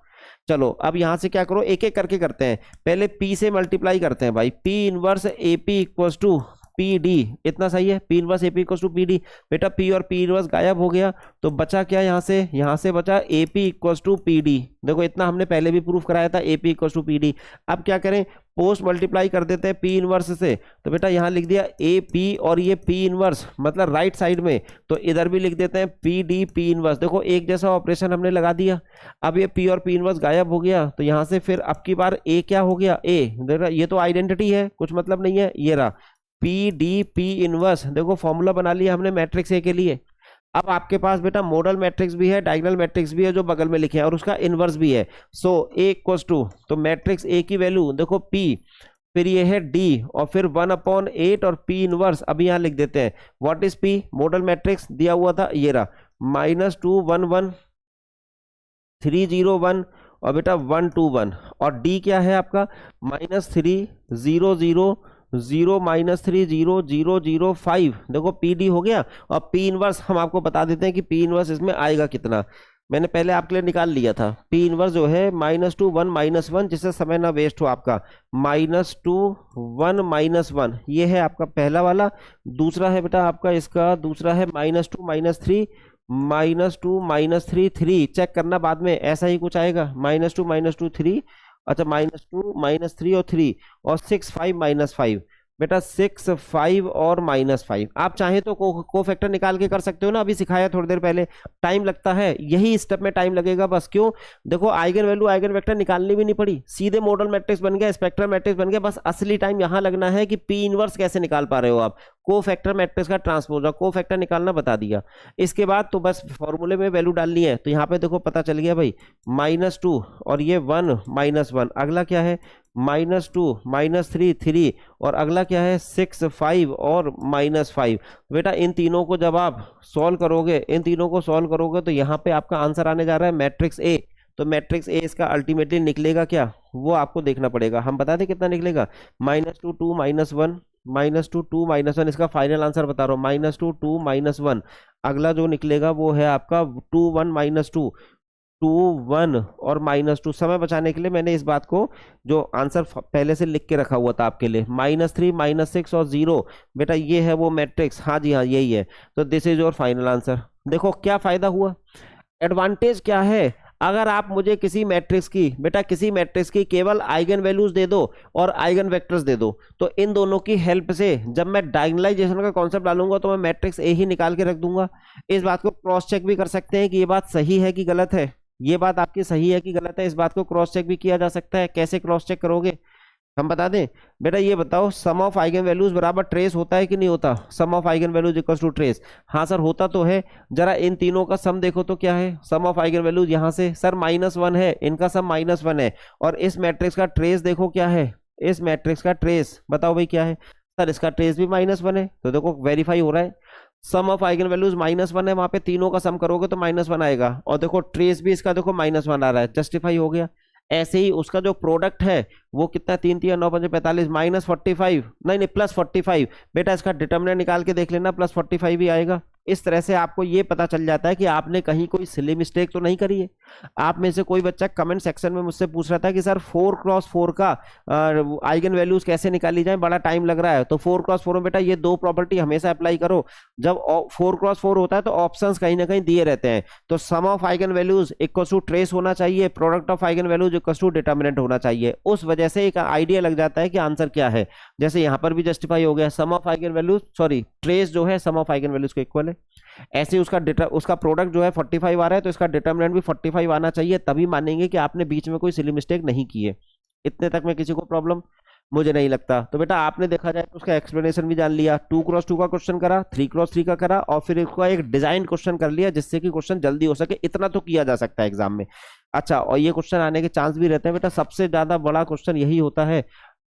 चलो अब यहां से क्या करो, एक एक करके करते हैं। पहले P से मल्टीप्लाई करते हैं भाई, P inverse AP equals to PD, इतना सही है। P inverse AP equals to PD। बेटा P और P इनवर्स गायब हो गया, तो बचा क्या, यहाँ से बचा AP इक्वल्स टू PD। देखो इतना हमने पहले भी प्रूफ कराया था, AP इक्वल्स टू PD। अब क्या करें, पोस्ट मल्टीप्लाई कर देते हैं P इनवर्स से। तो बेटा यहाँ लिख दिया AP और ये P इनवर्स, मतलब राइट साइड में, तो इधर भी लिख देते हैं PD P इनवर्स। देखो एक जैसा ऑपरेशन हमने लगा दिया। अब ये P और P इनवर्स गायब हो गया, तो यहाँ से फिर अब की बार A क्या हो गया, A। देखो ये तो आइडेंटिटी है, कुछ मतलब नहीं है, ये रहा PD P इनवर्स। देखो फॉर्मूला बना लिया हमने मैट्रिक्स ए के लिए। अब आपके पास बेटा मॉडल मैट्रिक्स भी है, डायगोनल मैट्रिक्स भी है जो बगल में लिखे हैं, और उसका इनवर्स भी है। ए इक्वल्स टू, तो मैट्रिक्स ए की वैल्यू देखो P, फिर ये है D, और फिर 1/8 और P इनवर्स। अभी यहाँ लिख देते हैं what is P, model matrix दिया हुआ था, ये रहा -2 1 1 3 0 1 और बेटा 1 2 1। और D क्या है आपका, -3 0 0 0 -3 0 0 0 5। देखो PD हो गया। और P इनवर्स हम आपको बता देते हैं कि P इनवर्स इसमें आएगा कितना, मैंने पहले आपके लिए निकाल लिया था। P इनवर्स जो है -2 1 -1, जिससे समय ना वेस्ट हो आपका, -2 1 -1, ये है आपका पहला वाला। दूसरा है बेटा आपका इसका, दूसरा है -2 -3 -2 -3 3। चेक करना बाद में, ऐसा ही कुछ आएगा, -2 -2 3, अच्छा -2 -3 और 3 और 6 5 -5। बेटा 6 5 और -5, आप चाहे तो को फैक्टर निकाल के कर सकते हो ना, अभी सिखाया थोड़ी देर पहले। टाइम लगता है, यही स्टेप में टाइम लगेगा बस। क्यों, देखो आइगन वैल्यू आइगन वेक्टर निकालनी भी नहीं पड़ी, सीधे मॉडल मैट्रिक्स बन गया, स्पेक्ट्रल मैट्रिक्स बन गया। बस असली टाइम यहाँ लगना है कि P इनवर्स कैसे निकाल पा रहे हो आप, को फैक्टर मैट्रिक्स का ट्रांसपोज, को फैक्टर निकालना बता दिया। इसके बाद तो बस फॉर्मूले में वैल्यू डालनी है। तो यहाँ पे देखो पता चल गया भाई, -2 और ये 1 -1। अगला क्या है, -2 -3 3 और अगला क्या है 6 5 और -5। बेटा इन तीनों को जब आप सॉल्व करोगे, इन तीनों को सॉल्व करोगे, तो यहाँ पे आपका आंसर आने जा रहा है मैट्रिक्स ए। तो मैट्रिक्स ए इसका अल्टीमेटली निकलेगा क्या, वो आपको देखना पड़ेगा। हम बता दें कितना निकलेगा, -2 2 -1, -2 2 -1, इसका फाइनल आंसर बता रहा हूँ, -2 2 -1। अगला जो निकलेगा वो है आपका 2 1 -2, 2 1 और -2। समय बचाने के लिए मैंने इस बात को जो आंसर पहले से लिख के रखा हुआ था आपके लिए, -3 -6 और 0। बेटा ये है वो मैट्रिक्स, हाँ जी हाँ यही है। तो this is your final answer. देखो क्या फायदा हुआ, एडवांटेज क्या है, अगर आप मुझे किसी मैट्रिक्स की, बेटा किसी मैट्रिक्स की केवल आइगन वैल्यूज दे दो और आइगन वेक्टर्स दे दो, तो इन दोनों की हेल्प से जब मैं डायगोनलाइजेशन का कॉन्सेप्ट डालूंगा तो मैं मैट्रिक्स ए ही निकाल के रख दूंगा। इस बात को क्रॉस चेक भी कर सकते हैं कि ये बात सही है कि गलत है, ये बात आपकी सही है कि गलत है, इस बात को क्रॉस चेक भी किया जा सकता है। कैसे क्रॉस चेक करोगे, हम बता दें। बेटा ये बताओ, सम ऑफ आइगन वैल्यूज बराबर ट्रेस होता है कि नहीं होता, sum of eigen values equals to trace. हाँ सर होता तो है, जरा इन तीनों का सम देखो तो क्या है, सम ऑफ आइगन वैल्यूज यहाँ से सर -1 है, इनका सम -1 है, और इस मैट्रिक्स का ट्रेस देखो क्या है, इस मैट्रिक्स का ट्रेस बताओ भाई क्या है, सर इसका ट्रेस भी -1 है। तो देखो वेरीफाई हो रहा है, सम ऑफ आइगन वैल्यूज -1 है, वहां पे तीनों का सम करोगे तो -1 आएगा, और देखो ट्रेस भी इसका देखो -1 आ रहा है, जस्टिफाई हो गया। ऐसे ही उसका जो प्रोडक्ट है वो कितना, 3 3 9 5 45, -45, नहीं +45। बेटा इसका डिटर्मिनेंट निकाल के देख लेना, +45 भी आएगा। इस तरह से आपको ये पता चल जाता है कि आपने कहीं कोई सिली मिस्टेक तो नहीं करी है। आप में से कोई बच्चा कमेंट सेक्शन में मुझसे पूछ रहा था कि सर 4x4 का आइगन वैल्यूज कैसे निकाली जाए, बड़ा टाइम लग रहा है। तो 4x4 में बेटा ये दो प्रॉपर्टी हमेशा अप्लाई करो, जब 4x4 होता है तो ऑप्शंस कहीं ना कहीं दिए रहते हैं। तो sum of eigen values equal to trace होना चाहिए, product of eigen values equal to determinant होना चाहिए। उस वजह से एक आइडिया लग जाता है कि आंसर क्या है। जैसे यहां पर भी जस्टिफाई हो गया, sum of eigen values sorry trace जो है सम ऑफ आइगन वैल्यूज के इक्वल है। ऐसे ही उसका प्रोडक्ट जो है 45 आ रहा है, तो इसका डिटर्मिनेंट भी 45 आना चाहिए, तभी मानेंगे कि आपने बीच में कोई सिली मिस्टेक नहीं की है। इतने तक में किसी को प्रॉब्लम मुझे नहीं लगता। तो बेटा आपने देखा जाए तो उसका एक्सप्लेनेशन भी जान लिया, 2x2 का क्वेश्चन करा, 3x3 का करा, और फिर इसका एक डिजाइन क्वेश्चन कर लिया जिससे कि क्वेश्चन जल्दी हो सके। इतना तो किया जा सकता है एग्जाम में। अच्छा, और ये क्वेश्चन आने के चांस भी रहते हैं बेटा, सबसे ज्यादा बड़ा क्वेश्चन यही होता है।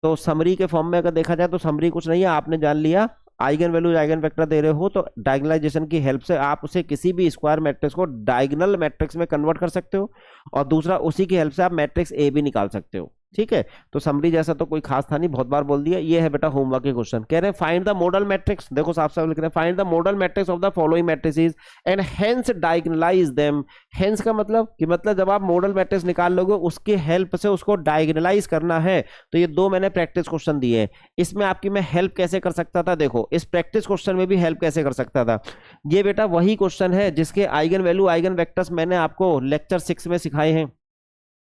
तो समरी के फॉर्म में अगर देखा जाए तो समरी कुछ नहीं है, आपने जान लिया आइगन वैल्यूज आइगन वेक्टर दे रहे हो तो डायगोनलाइजेशन की हेल्प से आप उसे किसी भी स्क्वायर मैट्रिक्स को डायगोनल मैट्रिक्स में कन्वर्ट कर सकते हो, और दूसरा उसी की हेल्प से आप मैट्रिक्स ए भी निकाल सकते हो। ठीक है, तो समरी जैसा तो कोई खास था नहीं, बहुत बार बोल दिया। ये है बेटा होमवर्क के क्वेश्चन, कह रहे हैं फाइंड द मॉडल मैट्रिक्स, देखो साफ साफ लिख रहे हैं find the model matrix of the following matrices and hence diagonalize them. Hence का मतलब कि मतलब जब आप मॉडल मैट्रिक्स निकाल लोगे उसकी हेल्प से उसको डायगोनलाइज करना है। तो ये दो मैंने प्रैक्टिस क्वेश्चन दिए हैं, इसमें आपकी मैं हेल्प कैसे कर सकता था, देखो इस प्रैक्टिस क्वेश्चन में भी हेल्प कैसे कर सकता था। ये बेटा वही क्वेश्चन है जिसके आइगन वैल्यू आइगन वेक्टर्स मैंने आपको लेक्चर 6 में सिखाए हैं।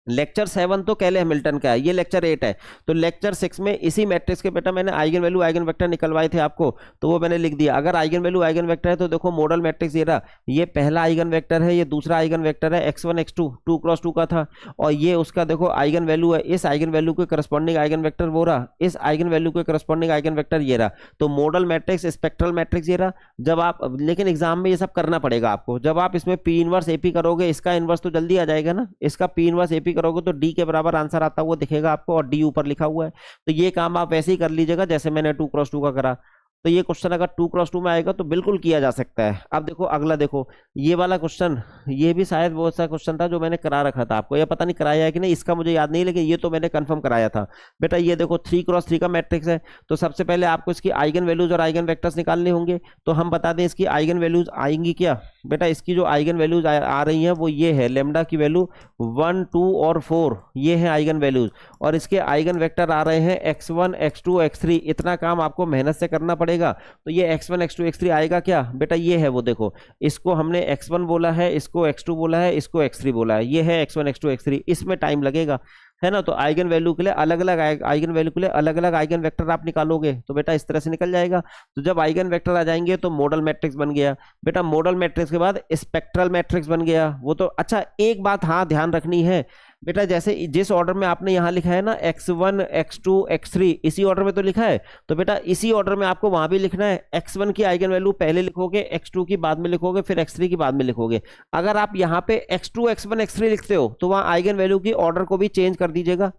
लेक्चर 7 तो कैले हैमिल्टन का है, ये लेक्चर 8 है। तो लेक्चर 6 में इसी मैट्रिक्स के बेटा मैंने आइगन वैल्यू आइगन वेक्टर निकलवाए थे आपको, तो वो मैंने लिख दिया। अगर आइगन वैल्यू आइगन वेक्टर है तो देखो मॉडल मैट्रिक्स ये रहा, ये पहला आइगन वेक्टर है, ये दूसरा आइगन वेक्टर है x1 x2, 2x2 का था, और ये उसका देखो आइगन वैल्यू है, इस आइगन वैल्यू के करस्पॉन्डिंग आइगन वेक्टर वो रहा, इस आइगन वैल्यू के करस्पॉन्डिंग आइगन वेक्टर ये रहा। तो मॉडल मैट्रिक्स स्पेक्ट्रल मैट्रिक्स ये रहा। जब आप, लेकिन एग्जाम में ये सब करना पड़ेगा आपको, जब आप इसमें पी इनवर्स एपी करोगे, इसका इनवर्स तो जल्दी आ जाएगा ना, इसका पी इनवर्स एपी करोगे तो डी के बराबर आंसर आता हुआ दिखेगा आपको, और डी ऊपर लिखा हुआ है। तो ये काम आप वैसे ही कर लीजिएगा जैसे मैंने 2x2 का करा। तो ये क्वेश्चन अगर 2x2 में आएगा तो बिल्कुल किया जा सकता है। अब देखो अगला, देखो ये वाला क्वेश्चन, ये भी शायद वो सा क्वेश्चन था जो मैंने करा रखा था आपको, ये पता नहीं कराया है कि नहीं, इसका मुझे याद नहीं, लेकिन ये तो मैंने कंफर्म कराया था। बेटा ये देखो 3x3 का मैट्रिक्स है, तो सबसे पहले आपको इसकी आइगन वैल्यूज और आइगन वेक्टर्स निकालने होंगे। तो हम बता दें इसकी आइगन वैल्यूज आएंगी क्या, बेटा इसकी जो आइगन वैल्यूज आ रही हैं वो ये है, लेमडा की वैल्यू 1 2 और 4, ये है आइगन वैल्यूज, और इसके आइगन वेक्टर आ रहे हैं x1 x2 x3। इतना काम आपको मेहनत से करना पड़ेगा। तो ये x1 x2 x3 आएगा क्या, बेटा ये है वो, देखो इसको हमने x1 बोला है, इसको x2 बोला है, इसको x3 बोला है, ये है x1 x2 x3। इसमें टाइम लगेगा, है ना। तो आइगन वैल्यू के लिए अलग अलग आइगन वैल्यू के लिए अलग अलग आइगन वेक्टर आप निकालोगे, तो बेटा इस तरह से निकल जाएगा। तो जब आइगन वेक्टर आ जाएंगे तो मॉडल मैट्रिक्स बन गया। बेटा मॉडल मैट्रिक्स के बाद स्पेक्ट्रल मैट्रिक्स बन गया। वो तो अच्छा, एक बात हाँ ध्यान रखनी है बेटा, जैसे जिस ऑर्डर में आपने यहाँ लिखा है ना x1 x2 x3, इसी ऑर्डर में तो लिखा है, तो बेटा इसी ऑर्डर में आपको वहां भी लिखना है। x1 की आइगन वैल्यू पहले लिखोगे, x2 की बाद में लिखोगे, फिर x3 की बाद में लिखोगे। अगर आप यहाँ पे x2 x1 x3 लिखते हो तो वहां आइगन वैल्यू की ऑर्डर को भी चेंज कर दीजिएगा,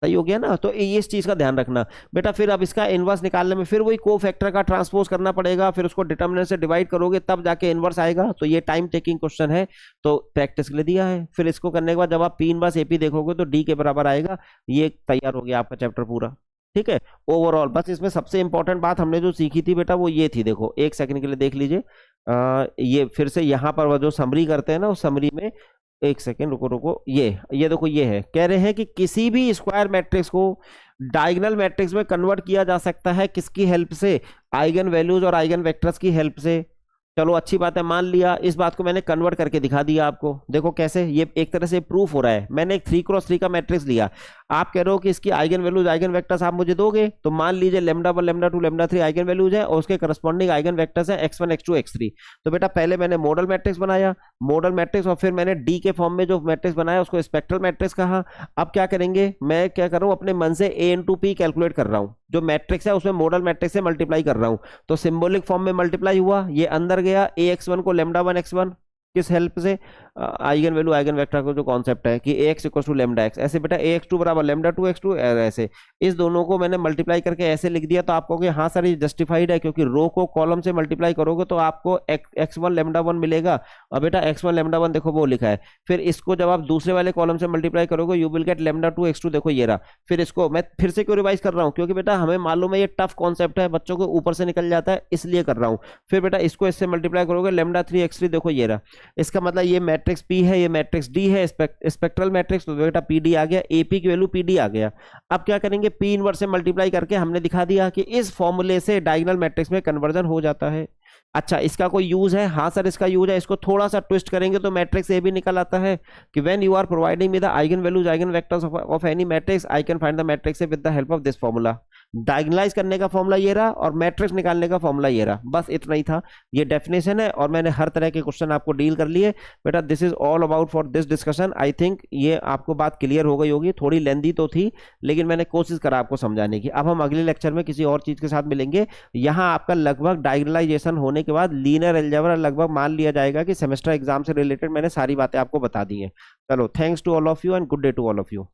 सही हो गया ना। तो ये इस चीज का ध्यान रखना बेटा। फिर अब इसका इनवर्स निकालने में फिर वही को फैक्टर का ट्रांसपोज करना पड़ेगा, फिर उसको डिटर्मिनेंट से डिवाइड करोगे तब जाके इनवर्स आएगा। तो ये टाइम टेकिंग क्वेश्चन है, तो प्रैक्टिस के लिए दिया है। फिर इसको करने के बाद जब आप पी इनवर्स एपी देखोगे तो डी के बराबर आएगा। ये तैयार हो गया आपका चैप्टर पूरा। ठीक है, ओवरऑल बस इसमें सबसे इंपॉर्टेंट बात हमने जो सीखी थी बेटा वो ये थी, देखो एक सेकंड के लिए देख लीजिए। ये फिर से यहाँ पर वो जो समरी करते हैं ना, उस समरी में एक सेकेंड रुको रुको, ये देखो ये है, कह रहे हैं कि किसी भी स्क्वायर मैट्रिक्स को डायगोनल मैट्रिक्स में कन्वर्ट किया जा सकता है, किसकी हेल्प से? आइगन वैल्यूज और आइगन वेक्टर्स की हेल्प से। चलो अच्छी बात है, मान लिया। इस बात को मैंने कन्वर्ट करके दिखा दिया आपको। देखो कैसे, ये एक तरह से प्रूफ हो रहा है। मैंने एक 3x3 का मैट्रिक्स लिया, आप कह रहे हो कि इसकी आइगन वैल्यूज आइगन वेक्टर्स आप मुझे दोगे, तो मान लीजिए λ1 λ2 λ3 आइगन वैल्यूज है और उसके करस्पॉन्डिंग आइगन वेक्टर्स है x1 x2 x3। तो बेटा पहले मैंने मॉडल मैट्रिक्स बनाया, मॉडल मैट्रिक्स, और फिर मैंने डी के फॉर्म में जो मैट्रिक्स बनाया उसको स्पेक्ट्रल मैट्रिक्स कहा। अब क्या करेंगे, मैं क्या कर रहा हूं, अपने मन से a इंटू पी कैलकुलेट कर रहा हूं। जो मैट्रिक्स है उसमें मॉडल मैट्रिक्स से मल्टीप्लाई कर रहा हूं, तो सिंबॉलिक फॉर्म में मल्टीप्लाई हुआ, ये अंदर गया। ax1 को λ1 x1 किस हेल्प से? आइगन वैल्यू आइगन वेक्टर का जो कॉन्सेप्ट है कि ax equal to lambda X, ऐसे बेटा ax2 बराबर λ2 x2 ऐसे। इस दोनों को मैंने मल्टीप्लाई करके ऐसे लिख दिया, तो आप कहोगे हाँ सर ये जस्टिफाइड है, क्योंकि रो को कॉलम से मल्टीप्लाई करोगे तो आपको x1 λ1 मिलेगा। और बेटा x1 λ1 देखो वो लिखा है। फिर इसको जब आप दूसरे वाले कॉलम से मल्टीप्लाई करोगे यू विल गेट λ2 x2, देखो ये रहा। फिर इसको मैं फिर से क्यों रिवाइज कर रहा हूँ, क्योंकि बेटा हमें मालूम है ये टफ कॉन्सेप्ट है, बच्चों को ऊपर से निकल जाता है, इसलिए कर रहा हूँ। फिर बेटा इसको इससे मल्टीप्लाई करोगे λ3 x3, देखो ये रहा। इसका मतलब ये मैट्रिक्स पी है, ये मैट्रिक्स डी है, स्पेक्ट्रल मैट्रिक्स, तो बेटा पी डी आ गया, एपी की वैल्यू पी डी आ गया। अब क्या करेंगे, पी इनवर्स से मल्टीप्लाई करके हमने दिखा दिया कि इस फॉर्मूले से डायगोनल मैट्रिक्स में कन्वर्जन हो जाता है। अच्छा इसका कोई यूज है? हाँ सर इसका यूज है। इसको थोड़ा सा ट्विस्ट करेंगे तो मैट्रिक्स ए भी निकल आता है कि when you are providing me the eigen values eigen vectors of any matrix I can find the matrix with the help of this formula. Diagonalize करने का फॉर्मूला ये रहा और मैट्रिक्स निकालने का फॉर्मूला ये रहा, बस इतना ही था। ये डेफिनेशन है और मैंने हर तरह के क्वेश्चन आपको डील कर लिए बेटा। This is all about for this discussion. I think ये आपको बात क्लियर हो गई होगी, थोड़ी लेंदी तो थी लेकिन मैंने कोशिश करा आपको समझाने की। अब हम अगले लेक्चर में किसी और चीज के साथ मिलेंगे। यहाँ आपका लगभग डायगोनलाइजेशन होने के बाद लीनियर अलजेब्रा लगभग मान लिया जाएगा कि सेमेस्टर एग्जाम से रिलेटेड मैंने सारी बातें आपको बता दी हैं। चलो thanks to all of you and good day to all of you.